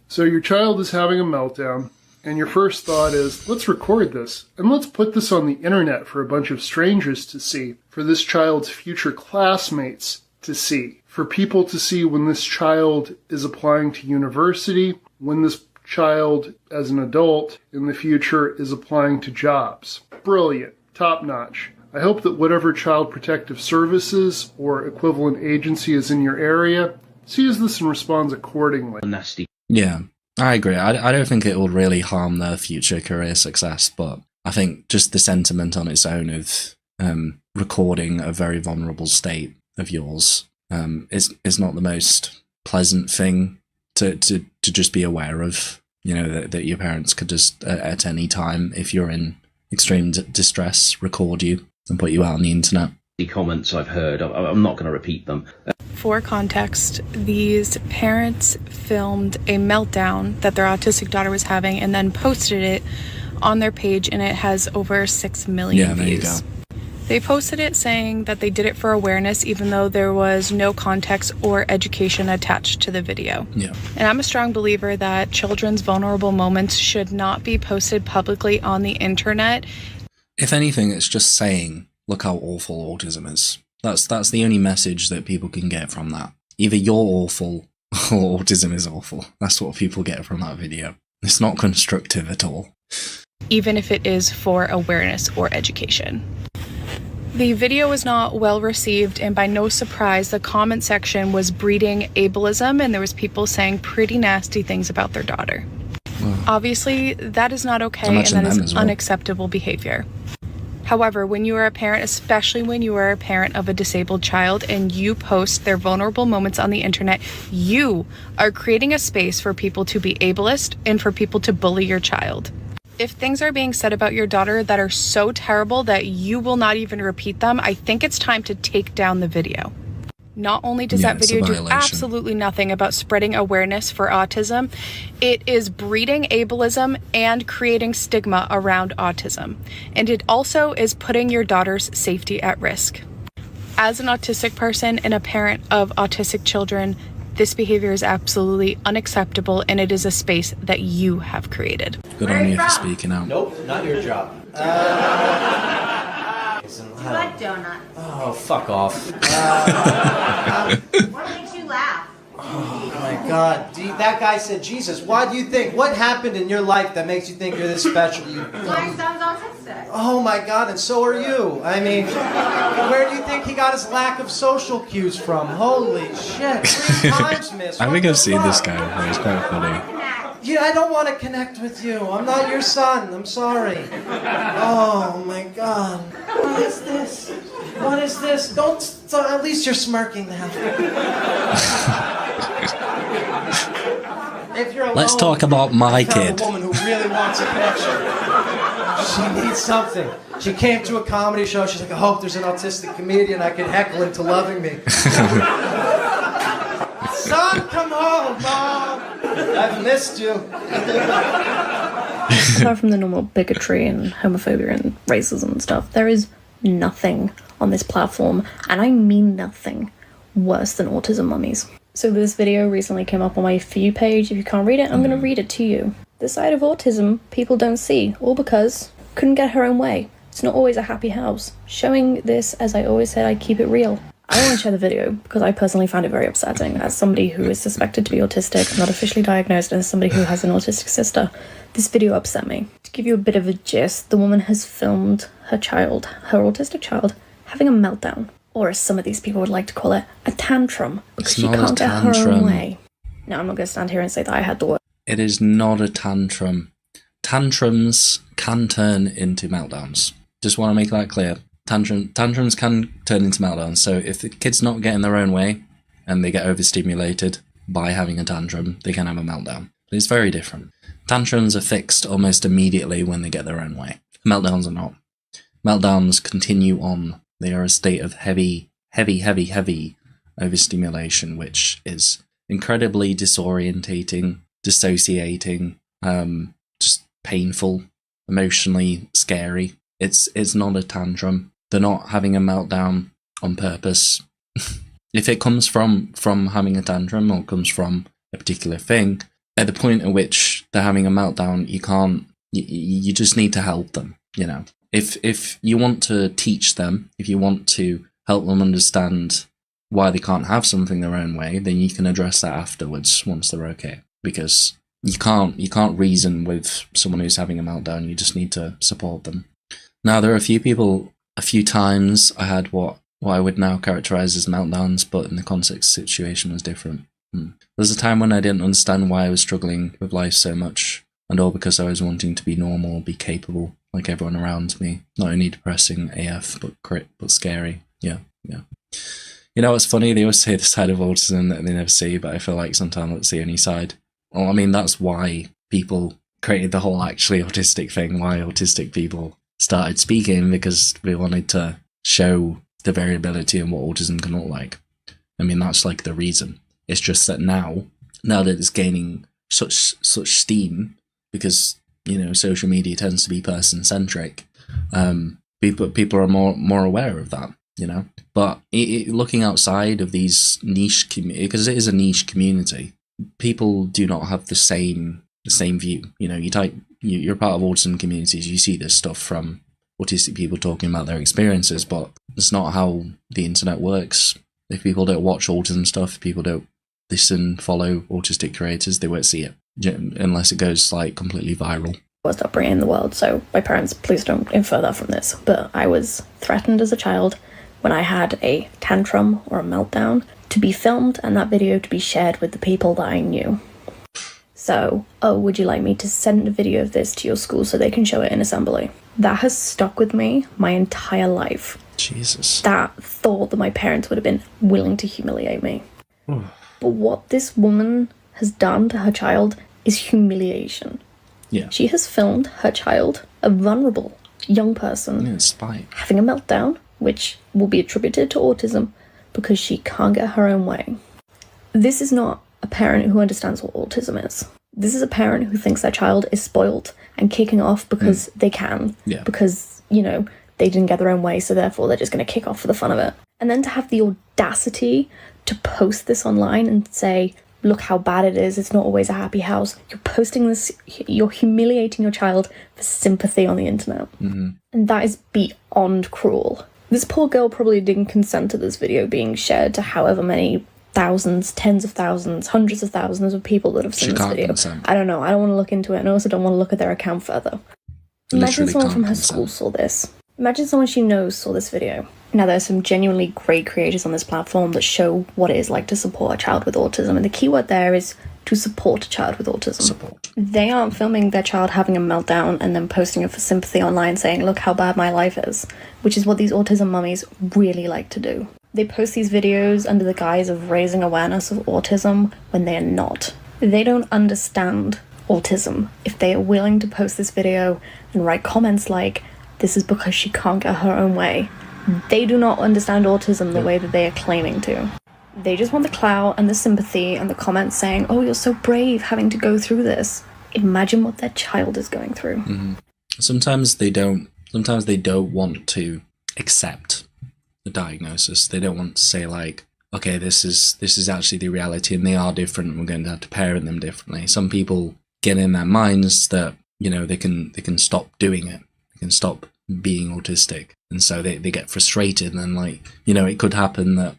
Speaker 14: So your child is having a meltdown, and your first thought is, let's record this, and let's put this on the internet for a bunch of strangers to see, for this child's future classmates to see, for people to see when this child is applying to university, when this child, as an adult, in the future is applying to jobs. Brilliant. Top-notch. I hope that whatever Child Protective Services or equivalent agency is in your area sees this and responds accordingly.
Speaker 15: Nasty.
Speaker 1: Yeah, I agree. I don't think it will really harm their future career success, but I think just the sentiment on its own of recording a very vulnerable state of yours is not the most pleasant thing to just be aware of. You know, that your parents could just at any time, if you're in extreme distress, record you and put you out on the internet.
Speaker 15: The comments I've heard, I'm not going to repeat them.
Speaker 16: For context, these parents filmed a meltdown that their autistic daughter was having and then posted it on their page, and it has over 6 million views.
Speaker 1: There you go.
Speaker 16: They posted it saying that they did it for awareness, even though there was no context or education attached to the video.
Speaker 1: Yeah.
Speaker 16: And I'm a strong believer that children's vulnerable moments should not be posted publicly on the internet.
Speaker 1: If anything, it's just saying, look how awful autism is. That's the only message that people can get from that. Either you're awful or autism is awful. That's what people get from that video. It's not constructive at all.
Speaker 16: Even if it is for awareness or education. The video was not well received, and by no surprise, the comment section was breeding ableism, and there was people saying pretty nasty things about their daughter. Well, obviously, that is not okay, and that is unacceptable behavior. However, when you are a parent, especially when you are a parent of a disabled child and you post their vulnerable moments on the internet, you are creating a space for people to be ableist and for people to bully your child. If things are being said about your daughter that are so terrible that you will not even repeat them, I think it's time to take down the video. Not only does that video do absolutely nothing about spreading awareness for autism, it is breeding ableism and creating stigma around autism. And it also is putting your daughter's safety at risk. As an autistic person and a parent of autistic children, this behavior is absolutely unacceptable, and it is a space that you have created.
Speaker 1: Good on you for speaking out.
Speaker 17: Nope, not your job.
Speaker 18: Do you like donuts?
Speaker 17: Oh, fuck off.
Speaker 18: What makes you laugh?
Speaker 17: Oh my God. That guy said, Jesus, why do you think? What happened in your life that makes you think you're this special?
Speaker 18: My son's autistic.
Speaker 17: Oh my God, and so are you. I mean, where do you think he got his lack of social cues from? Holy shit. 3 times, miss.
Speaker 1: I think I've seen this guy before. It's quite funny.
Speaker 17: Yeah, I don't want to connect with you. I'm not your son. I'm sorry. Oh my God. What is this? What is this? Don't. So at least you're smirking now. If you're alone,
Speaker 1: let's talk about my kid.
Speaker 17: A woman who really wants a connection. She needs something. She came to a comedy show. She's like, I hope there's an autistic comedian I can heckle into loving me. Son, come home, Mom. I've missed you.
Speaker 19: Aside from the normal bigotry and homophobia and racism and stuff, there is nothing on this platform, and I mean nothing, worse than autism mummies. So this video recently came up on my For You page. If you can't read it, I'm going to read it to you. The side of autism people don't see, all because couldn't get her own way. It's not always a happy house. Showing this, as I always said, I keep it real. I want to share the video because I personally found it very upsetting. As somebody who is suspected to be autistic, not officially diagnosed, and as somebody who has an autistic sister, this video upset me. To give you a bit of a gist, the woman has filmed her child, her autistic child, having a meltdown. or as some of these people would like to call it, a tantrum, because
Speaker 1: It's
Speaker 19: she
Speaker 1: not a
Speaker 19: can't get her own
Speaker 1: tantrum.
Speaker 19: way. Now, I'm not going to stand here and say that I had the word.
Speaker 1: It is not a tantrum. Tantrums can turn into meltdowns. Just want to make that clear. Tantrums can turn into meltdowns. So if the kid's not getting their own way and they get overstimulated by having a tantrum, they can have a meltdown. But it's very different. Tantrums are fixed almost immediately when they get their own way. Meltdowns are not. Meltdowns continue on. They are a state of heavy overstimulation, which is incredibly disorientating, dissociating, just painful, emotionally scary. It's not a tantrum. They're not having a meltdown on purpose. If it comes from having a tantrum or comes from a particular thing, at the point at which they're having a meltdown, you just need to help them, you know. If you want to teach them, if you want to help them understand why they can't have something their own way, then you can address that afterwards once they're okay. Because you can't reason with someone who's having a meltdown. You just need to support them. Now, there are a few times I had what I would now characterize as meltdowns, but in the context situation was different. There was a time when I didn't understand why I was struggling with life so much, and all because I was wanting to be normal, be capable, like everyone around me. Not only depressing AF, but scary. Yeah. You know what's funny? They always say the side of autism that they never see, but I feel like sometimes that's the only side. Well, I mean, that's why people created the whole actually autistic thing, why autistic people started speaking, because we wanted to show the variability in what autism can look like. I mean, that's like the reason. It's just that now that it's gaining such steam, because, you know, social media tends to be person-centric, people are more aware of that, you know. But looking outside of these niche communities, because it is a niche community, people do not have the same view. You know, you're part of autism communities, you see this stuff from autistic people talking about their experiences, but it's not how the internet works. If people don't watch autism stuff, if people don't listen, follow autistic creators, they won't see it unless it goes like completely viral.
Speaker 19: Worst upbringing in the world, so my parents, please don't infer that from this, but I was threatened as a child when I had a tantrum or a meltdown to be filmed and that video to be shared with the people that I knew. So, would you like me to send a video of this to your school so they can show it in assembly? That has stuck with me my entire life.
Speaker 1: Jesus.
Speaker 19: That thought that my parents would have been willing to humiliate me. But what this woman has done to her child is humiliation.
Speaker 1: Yeah.
Speaker 19: She has filmed her child, a vulnerable young person, having a meltdown, which will be attributed to autism because she can't get her own way. This is not a parent who understands what autism is. This is a parent who thinks their child is spoiled and kicking off because they can.
Speaker 1: Yeah.
Speaker 19: Because, you know, they didn't get their own way, so therefore they're just going to kick off for the fun of it. And then to have the audacity to post this online and say, look how bad it is, it's not always a happy house. You're posting this, you're humiliating your child for sympathy on the internet.
Speaker 1: Mm-hmm.
Speaker 19: And that is beyond cruel. This poor girl probably didn't consent to this video being shared to however many thousands, tens of thousands, hundreds of thousands of people that have seen this video.
Speaker 1: Consent.
Speaker 19: I don't know. I don't want to look into it, and I also don't want to look at their account further. Imagine someone from her school saw this. Imagine someone she knows saw this video. Now, there's some genuinely great creators on this platform that show what it is like to support a child with autism, and the key word there is to support a child with autism.
Speaker 1: Support.
Speaker 19: They aren't filming their child having a meltdown and then posting it for sympathy online saying, look how bad my life is, which is what these autism mummies really like to do. They post these videos under the guise of raising awareness of autism when they are not. They don't understand autism. If they are willing to post this video and write comments like, this is because she can't get her own way, they do not understand autism the way that they are claiming to. They just want the clout and the sympathy and the comments saying, oh, you're so brave having to go through this. Imagine what their child is going through.
Speaker 1: Mm-hmm. Sometimes they don't want to accept the diagnosis. They don't want to say like, okay, this is actually the reality and they are different and we're going to have to parent them differently. Some people get in their minds that, you know, they can stop doing it. They can stop being autistic. And so they get frustrated and like, you know, it could happen that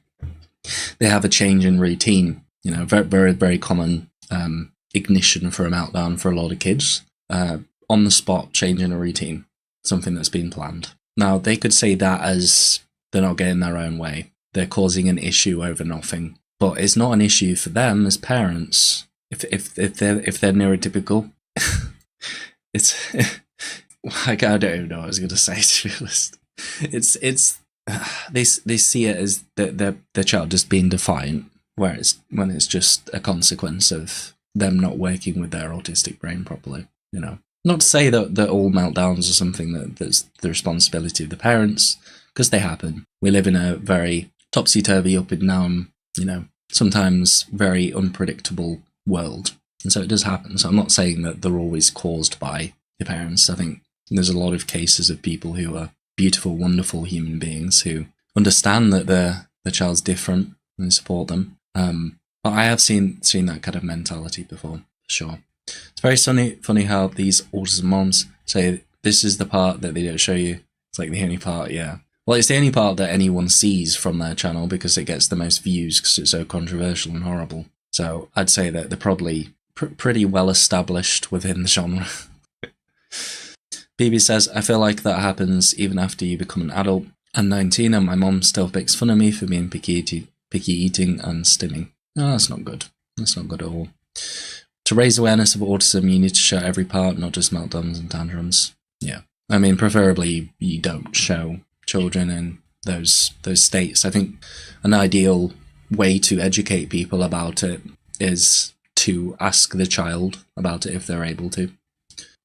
Speaker 1: they have a change in routine. You know, very, very, very common ignition for a meltdown for a lot of kids. On the spot, change in a routine, something that's been planned. Now, they could say that as they're not getting their own way. They're causing an issue over nothing. But it's not an issue for them as parents. If they're neurotypical, it's like, I don't even know what I was going to say, to be honest. It's they see it as their child just being defiant, whereas when it's just a consequence of them not working with their autistic brain properly. You know, not to say that all meltdowns are something that's the responsibility of the parents, because they happen. We live in a very topsy-turvy, up and down, you know, sometimes very unpredictable world. And so it does happen. So I'm not saying that they're always caused by your parents. I think there's a lot of cases of people who are beautiful, wonderful human beings who understand that their child's different and support them. But I have seen that kind of mentality before, for sure. It's very funny how these autism moms say this is the part that they don't show you. It's like the only part, yeah. Well, it's the only part that anyone sees from their channel because it gets the most views because it's so controversial and horrible. So I'd say that they're probably pretty well established within the genre. BB says, I feel like that happens even after you become an adult. I'm 19 and my mom still makes fun of me for being picky eating and stimming. No, that's not good. That's not good at all. To raise awareness of autism, you need to show every part, not just meltdowns and tantrums. Yeah. I mean, preferably you don't show children in those states. I think an ideal way to educate people about it is to ask the child about it if they're able to,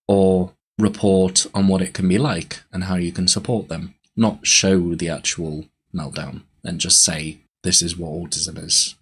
Speaker 1: or report on what it can be like and how you can support them, not show the actual meltdown and just say this is what autism is.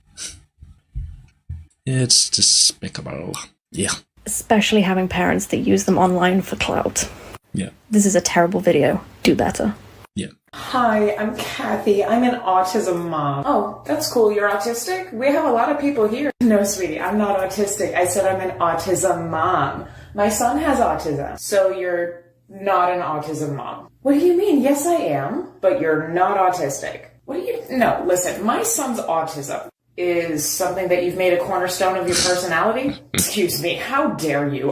Speaker 1: It's despicable. Yeah.
Speaker 19: Especially having parents that use them online for clout.
Speaker 1: Yeah.
Speaker 19: This is a terrible video. Do better.
Speaker 1: Yeah.
Speaker 20: Hi, I'm Kathy. I'm an autism mom. Oh, that's cool. You're autistic? We have a lot of people here. No, sweetie, I'm not autistic. I said I'm an autism mom. My son has autism. So you're not an autism mom. What do you mean? Yes, I am. But you're not autistic. What do you... No, listen. My son's autism is something that you've made a cornerstone of your personality? Excuse me. How dare you?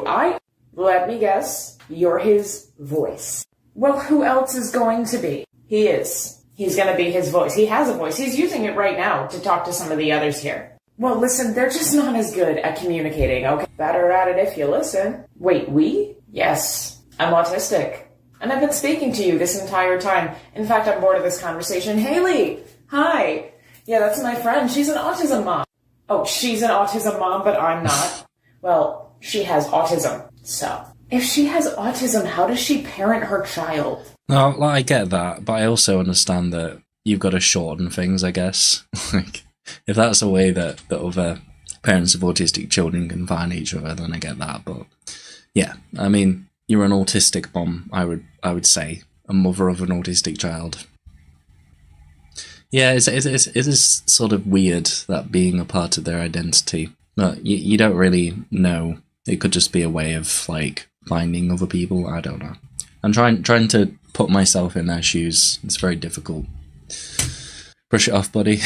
Speaker 20: Let me guess. You're his voice. Well, who else is going to be? He is. He's going to be his voice. He has a voice. He's using it right now to talk to some of the others here. Well, listen, they're just not as good at communicating, okay? Better at it if you listen. Wait, we? Yes, I'm autistic. And I've been speaking to you this entire time. In fact, I'm bored of this conversation. Haley! Hi! Yeah, that's my friend. She's an autism mom. Oh, she's an autism mom, but I'm not. Well, she has autism, so... If she has autism, how does she parent her child?
Speaker 1: No, I get that, but I also understand that you've got to shorten things, I guess. Like, if that's a way that other parents of autistic children can find each other, then I get that. But yeah, I mean, you're an autistic mom, I would say, a mother of an autistic child. Yeah, it is sort of weird that being a part of their identity. But you don't really know. It could just be a way of like finding other people. I don't know. I'm trying to put myself in their shoes. It's very difficult. Brush it off, buddy.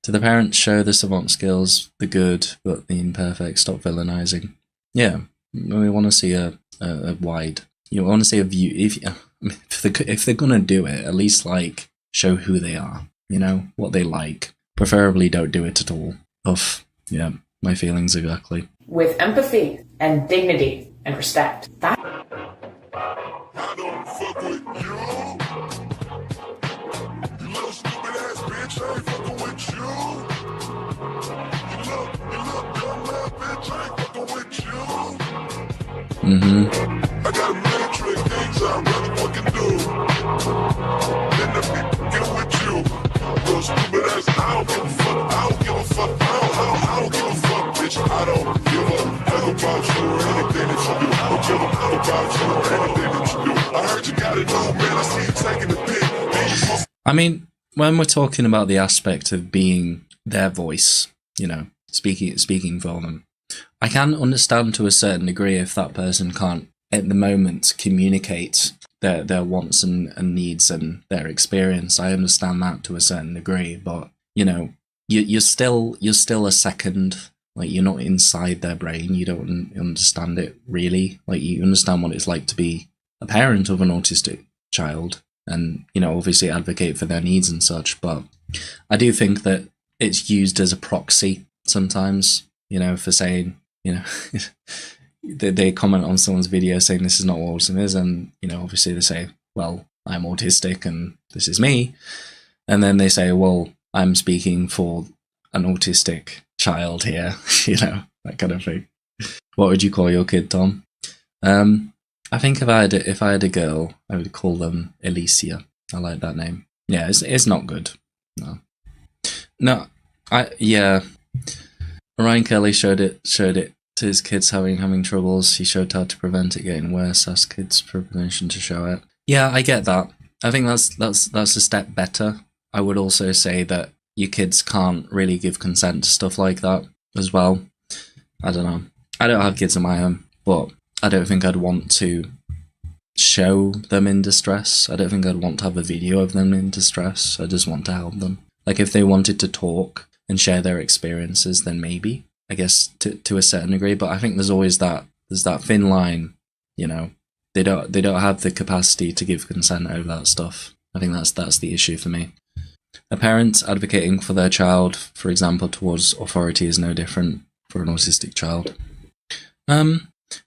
Speaker 1: To the parents, show the savant skills, the good but the imperfect. Stop villainizing. Yeah, we want to see a wide. You want to see a view. If they're gonna do it, at least like show who they are. You know what they like. Preferably don't do it at all. Yeah. My feelings exactly.
Speaker 20: With empathy and dignity and respect. That.
Speaker 1: Mm-hmm.
Speaker 21: I got a million trick things I really fucking do. Then the people get with you. Those stupid ass, I don't give a fuck. I don't give a fuck. I don't give a fuck, bitch. I don't give a fuck about you or anything that you do. I don't give a fuck about you or anything that you do. I heard you got it on, man. I see you taking the pic.
Speaker 1: I mean, when we're talking about the aspect of being their voice, you know, speaking for them, I can understand to a certain degree if that person can't, at the moment, communicate their wants and needs and their experience. I understand that to a certain degree, but you know, you're still a second. Like, you're not inside their brain. You don't understand it really. Like, you understand what it's like to be a parent of an autistic child, and, you know, obviously advocate for their needs and such. But I do think that it's used as a proxy sometimes, you know, for saying, you know, they comment on someone's video saying this is not what autism is, and, you know, obviously they say, well, I'm autistic and this is me. And then they say, well, I'm speaking for an autistic child here, you know, that kind of thing. What would you call your kid, Tom? I think if I had a girl, I would call them Alicia. I like that name. Yeah, it's not good. No, Ryan Kelly showed it to his kids having troubles. He showed how to prevent it getting worse. Asked kids for permission to show it. Yeah, I get that. I think that's a step better. I would also say that your kids can't really give consent to stuff like that as well. I don't know. I don't have kids of my own, but I don't think I'd want to show them in distress. I don't think I'd want to have a video of them in distress. I just want to help them. Like, if they wanted to talk and share their experiences, then maybe, I guess, to a certain degree. But I think there's always that thin line, you know. They don't have the capacity to give consent over that stuff. I think that's the issue for me. A parent advocating for their child, for example, towards authority is no different for an autistic child.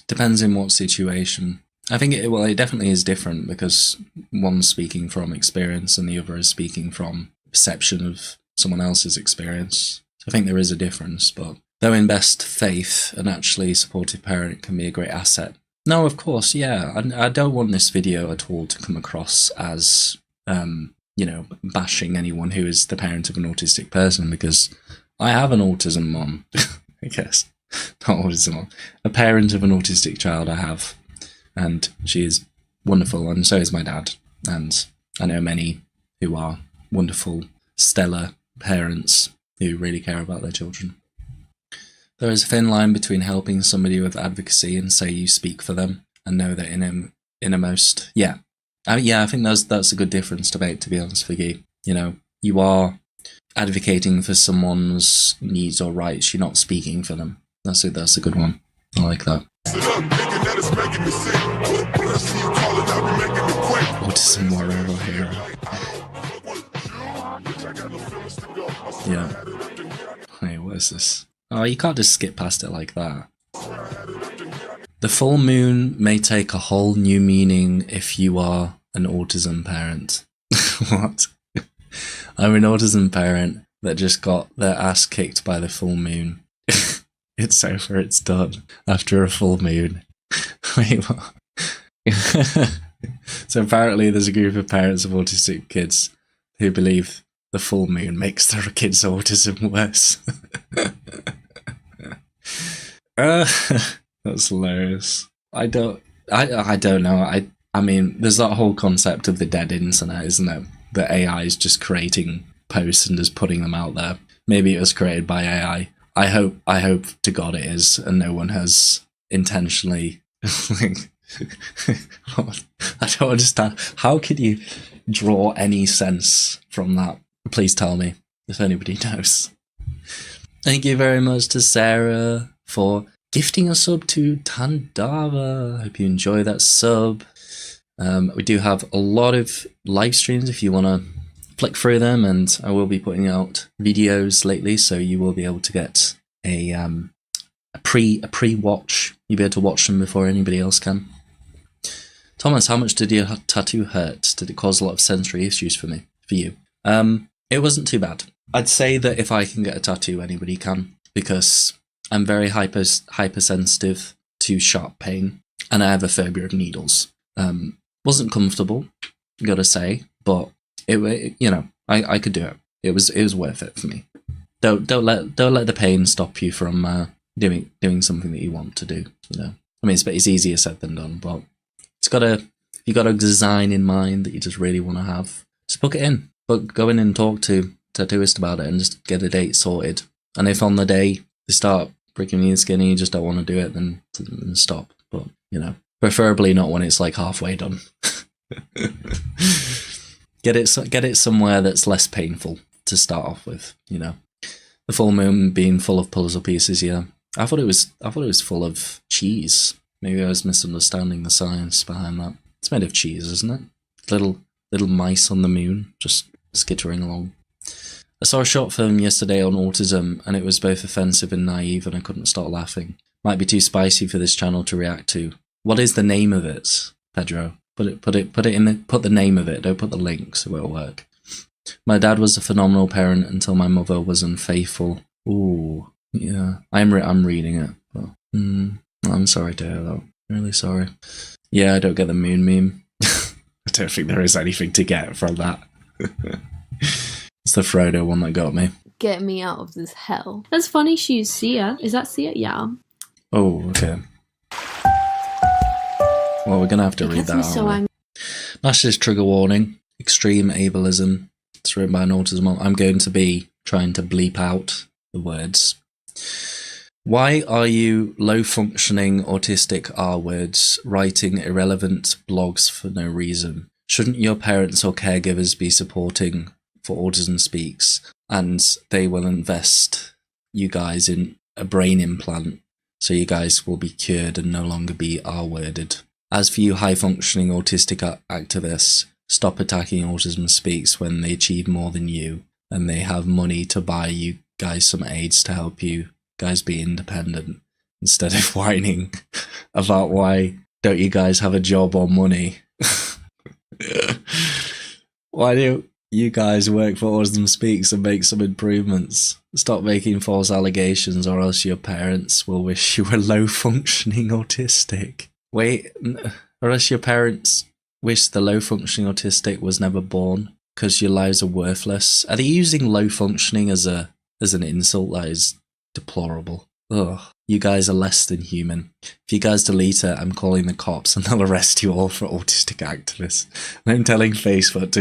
Speaker 1: Depends in what situation. I think it definitely is different, because one's speaking from experience and the other is speaking from perception of someone else's experience. So I think there is a difference, but though in best faith, an actually supportive parent can be a great asset. No, of course, yeah. I don't want this video at all to come across as, you know, bashing anyone who is the parent of an autistic person, because I have an autism mom, I guess. Not autism mom. A parent of an autistic child I have, and she is wonderful, and so is my dad. And I know many who are wonderful, stellar parents who really care about their children. There is a thin line between helping somebody with advocacy and say you speak for them and know that innermost. Yeah. I think that's a good difference to make, to be honest with you. You know, you are advocating for someone's needs or rights. You're not speaking for them. That's a good one. I like that. Autism warrior hero. Yeah. Hey, what is this? Oh, you can't just skip past it like that. The full moon may take a whole new meaning if you are an autism parent. What? I'm an autism parent that just got their ass kicked by the full moon. It's over, it's done. After a full moon. Wait, what? So apparently there's a group of parents of autistic kids who believe the full moon makes their kids' autism worse. That's hilarious. I don't know. I mean, there's that whole concept of the dead internet, isn't it? That AI is just creating posts and just putting them out there. Maybe it was created by AI. I hope to God it is, and no one has intentionally. I don't understand. How could you draw any sense from that? Please tell me if anybody knows. Thank you very much to Sarah for gifting a sub to Tandava. Hope you enjoy that sub. We do have a lot of live streams if you want to flick through them, and I will be putting out videos lately, so you will be able to get a pre-watch. You'll be able to watch them before anybody else can. Thomas, how much did your tattoo hurt? Did it cause a lot of sensory issues for you? It wasn't too bad. I'd say that if I can get a tattoo, anybody can, because I'm very hypersensitive to sharp pain, and I have a phobia of needles. Wasn't comfortable, gotta say, but it you know, I could do it. It was worth it for me. Don't let the pain stop you from doing something that you want to do. You know, I mean, it's easier said than done, but you got a design in mind that you just really want to have. Just book it in. But go in and talk to tattooist about it and just get a date sorted. And if on the day they start pricking your skin and you just don't want to do it, then stop. But, you know, preferably not when it's like halfway done. Get it somewhere that's less painful to start off with, you know. The full moon being full of puzzle pieces, yeah. I thought it was full of cheese. Maybe I was misunderstanding the science behind that. It's made of cheese, isn't it? Little little mice on the moon, just skittering along. I saw a short film yesterday on autism, and it was both offensive and naive, and I couldn't stop laughing. Might be too spicy for this channel to react to. What is the name of it, Pedro? Put the name of it. Don't put the link, so it'll work. My dad was a phenomenal parent until my mother was unfaithful. Ooh, yeah. I'm reading it. But, I'm sorry to hear that. Really sorry. Yeah, I don't get the moon meme. I don't think there is anything to get from that. It's the Frodo one that got me.
Speaker 2: Get me out of this hell. That's funny she used Sia. Is that Sia? Yeah.
Speaker 1: Oh, okay. Well, we're gonna have to read that out. So Massive trigger warning. Extreme ableism. It's written by an Autism Mom. I'm going to be trying to bleep out the words. Why are you low-functioning autistic R-words writing irrelevant blogs for no reason? Shouldn't your parents or caregivers be supporting for Autism Speaks, and they will invest you guys in a brain implant so you guys will be cured and no longer be R-worded? As for you high-functioning autistic activists, stop attacking Autism Speaks when they achieve more than you and they have money to buy you guys some aids to help you guys be independent, instead of whining about why don't you guys have a job or money. Why do you guys work for Autism Speaks and make some improvements? Stop making false allegations or else your parents will wish you were low-functioning autistic. Wait, or else your parents wish the low-functioning autistic was never born because your lives are worthless. Are they using low-functioning as an insult? That is deplorable. Ugh, you guys are less than human. If you guys delete it, I'm calling the cops and they'll arrest you all for autistic activists. And I'm telling Facebook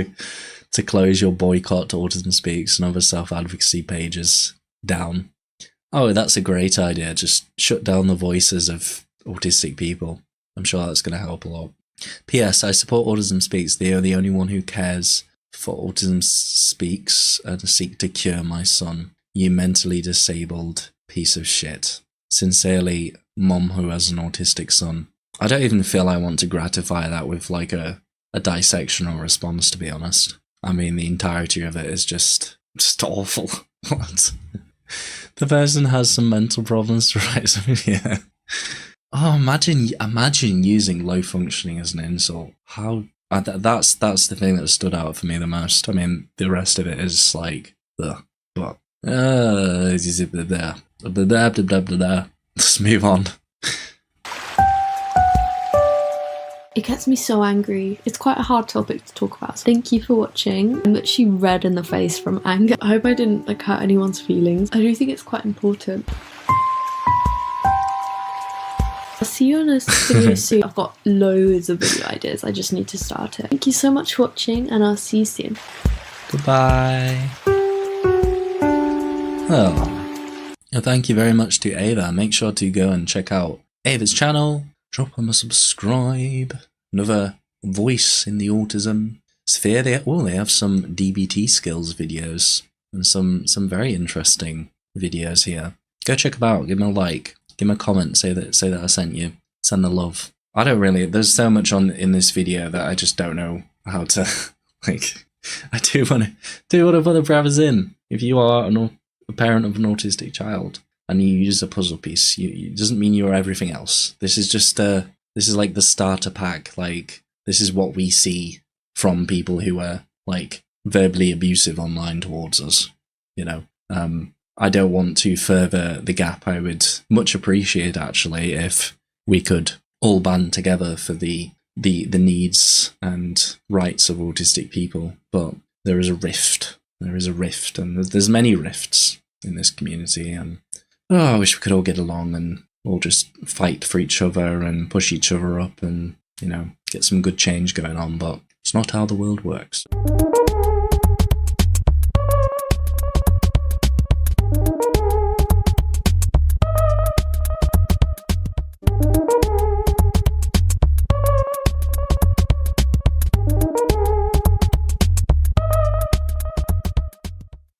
Speaker 1: to close your boycott to Autism Speaks and other self-advocacy pages down. Oh, that's a great idea. Just shut down the voices of autistic people. I'm sure that's going to help a lot. P.S. I support Autism Speaks. They are the only one who cares for Autism Speaks and seek to cure my son. You mentally disabled piece of shit. Sincerely, Mom who has an autistic son. I don't even feel I want to gratify that with like a dissection or response, to be honest. I mean, the entirety of it is just awful. What? The person has some mental problems to write something, yeah. Oh, imagine using low functioning as an insult. How that's the thing that stood out for me the most. I mean, the rest of it is like, ugh, but let's move on.
Speaker 2: It gets me so angry. It's quite a hard topic to talk about. Thank you for watching. I'm literally red in the face from anger. I hope I didn't hurt anyone's feelings. I do think it's quite important. I'll see you on a video soon. I've got loads of video ideas. I just need to start it. Thank you so much for watching and I'll see you soon.
Speaker 1: Goodbye. Oh. Thank you very much to Ava. Make sure to go and check out Ava's channel. Drop them a subscribe. Another voice in the autism sphere. They have some DBT skills videos and some very interesting videos here. Go check them out. Give them a like. Give them a comment. Say that I sent you. Send the love. I don't really. There's so much in this video that I just don't know how to like. I do want to put the brothers in. If you are a parent of an autistic child and you use a puzzle piece, it doesn't mean you're everything else. This is just this is like the starter pack. Like, this is what we see from people who are like verbally abusive online towards us. You know, I don't want to further the gap. I would much appreciate actually if we could all band together for the needs and rights of autistic people. But there is a rift. There is a rift, and there's many rifts in this community, and I wish we could all get along and all just fight for each other and push each other up and, you know, get some good change going on, but it's not how the world works.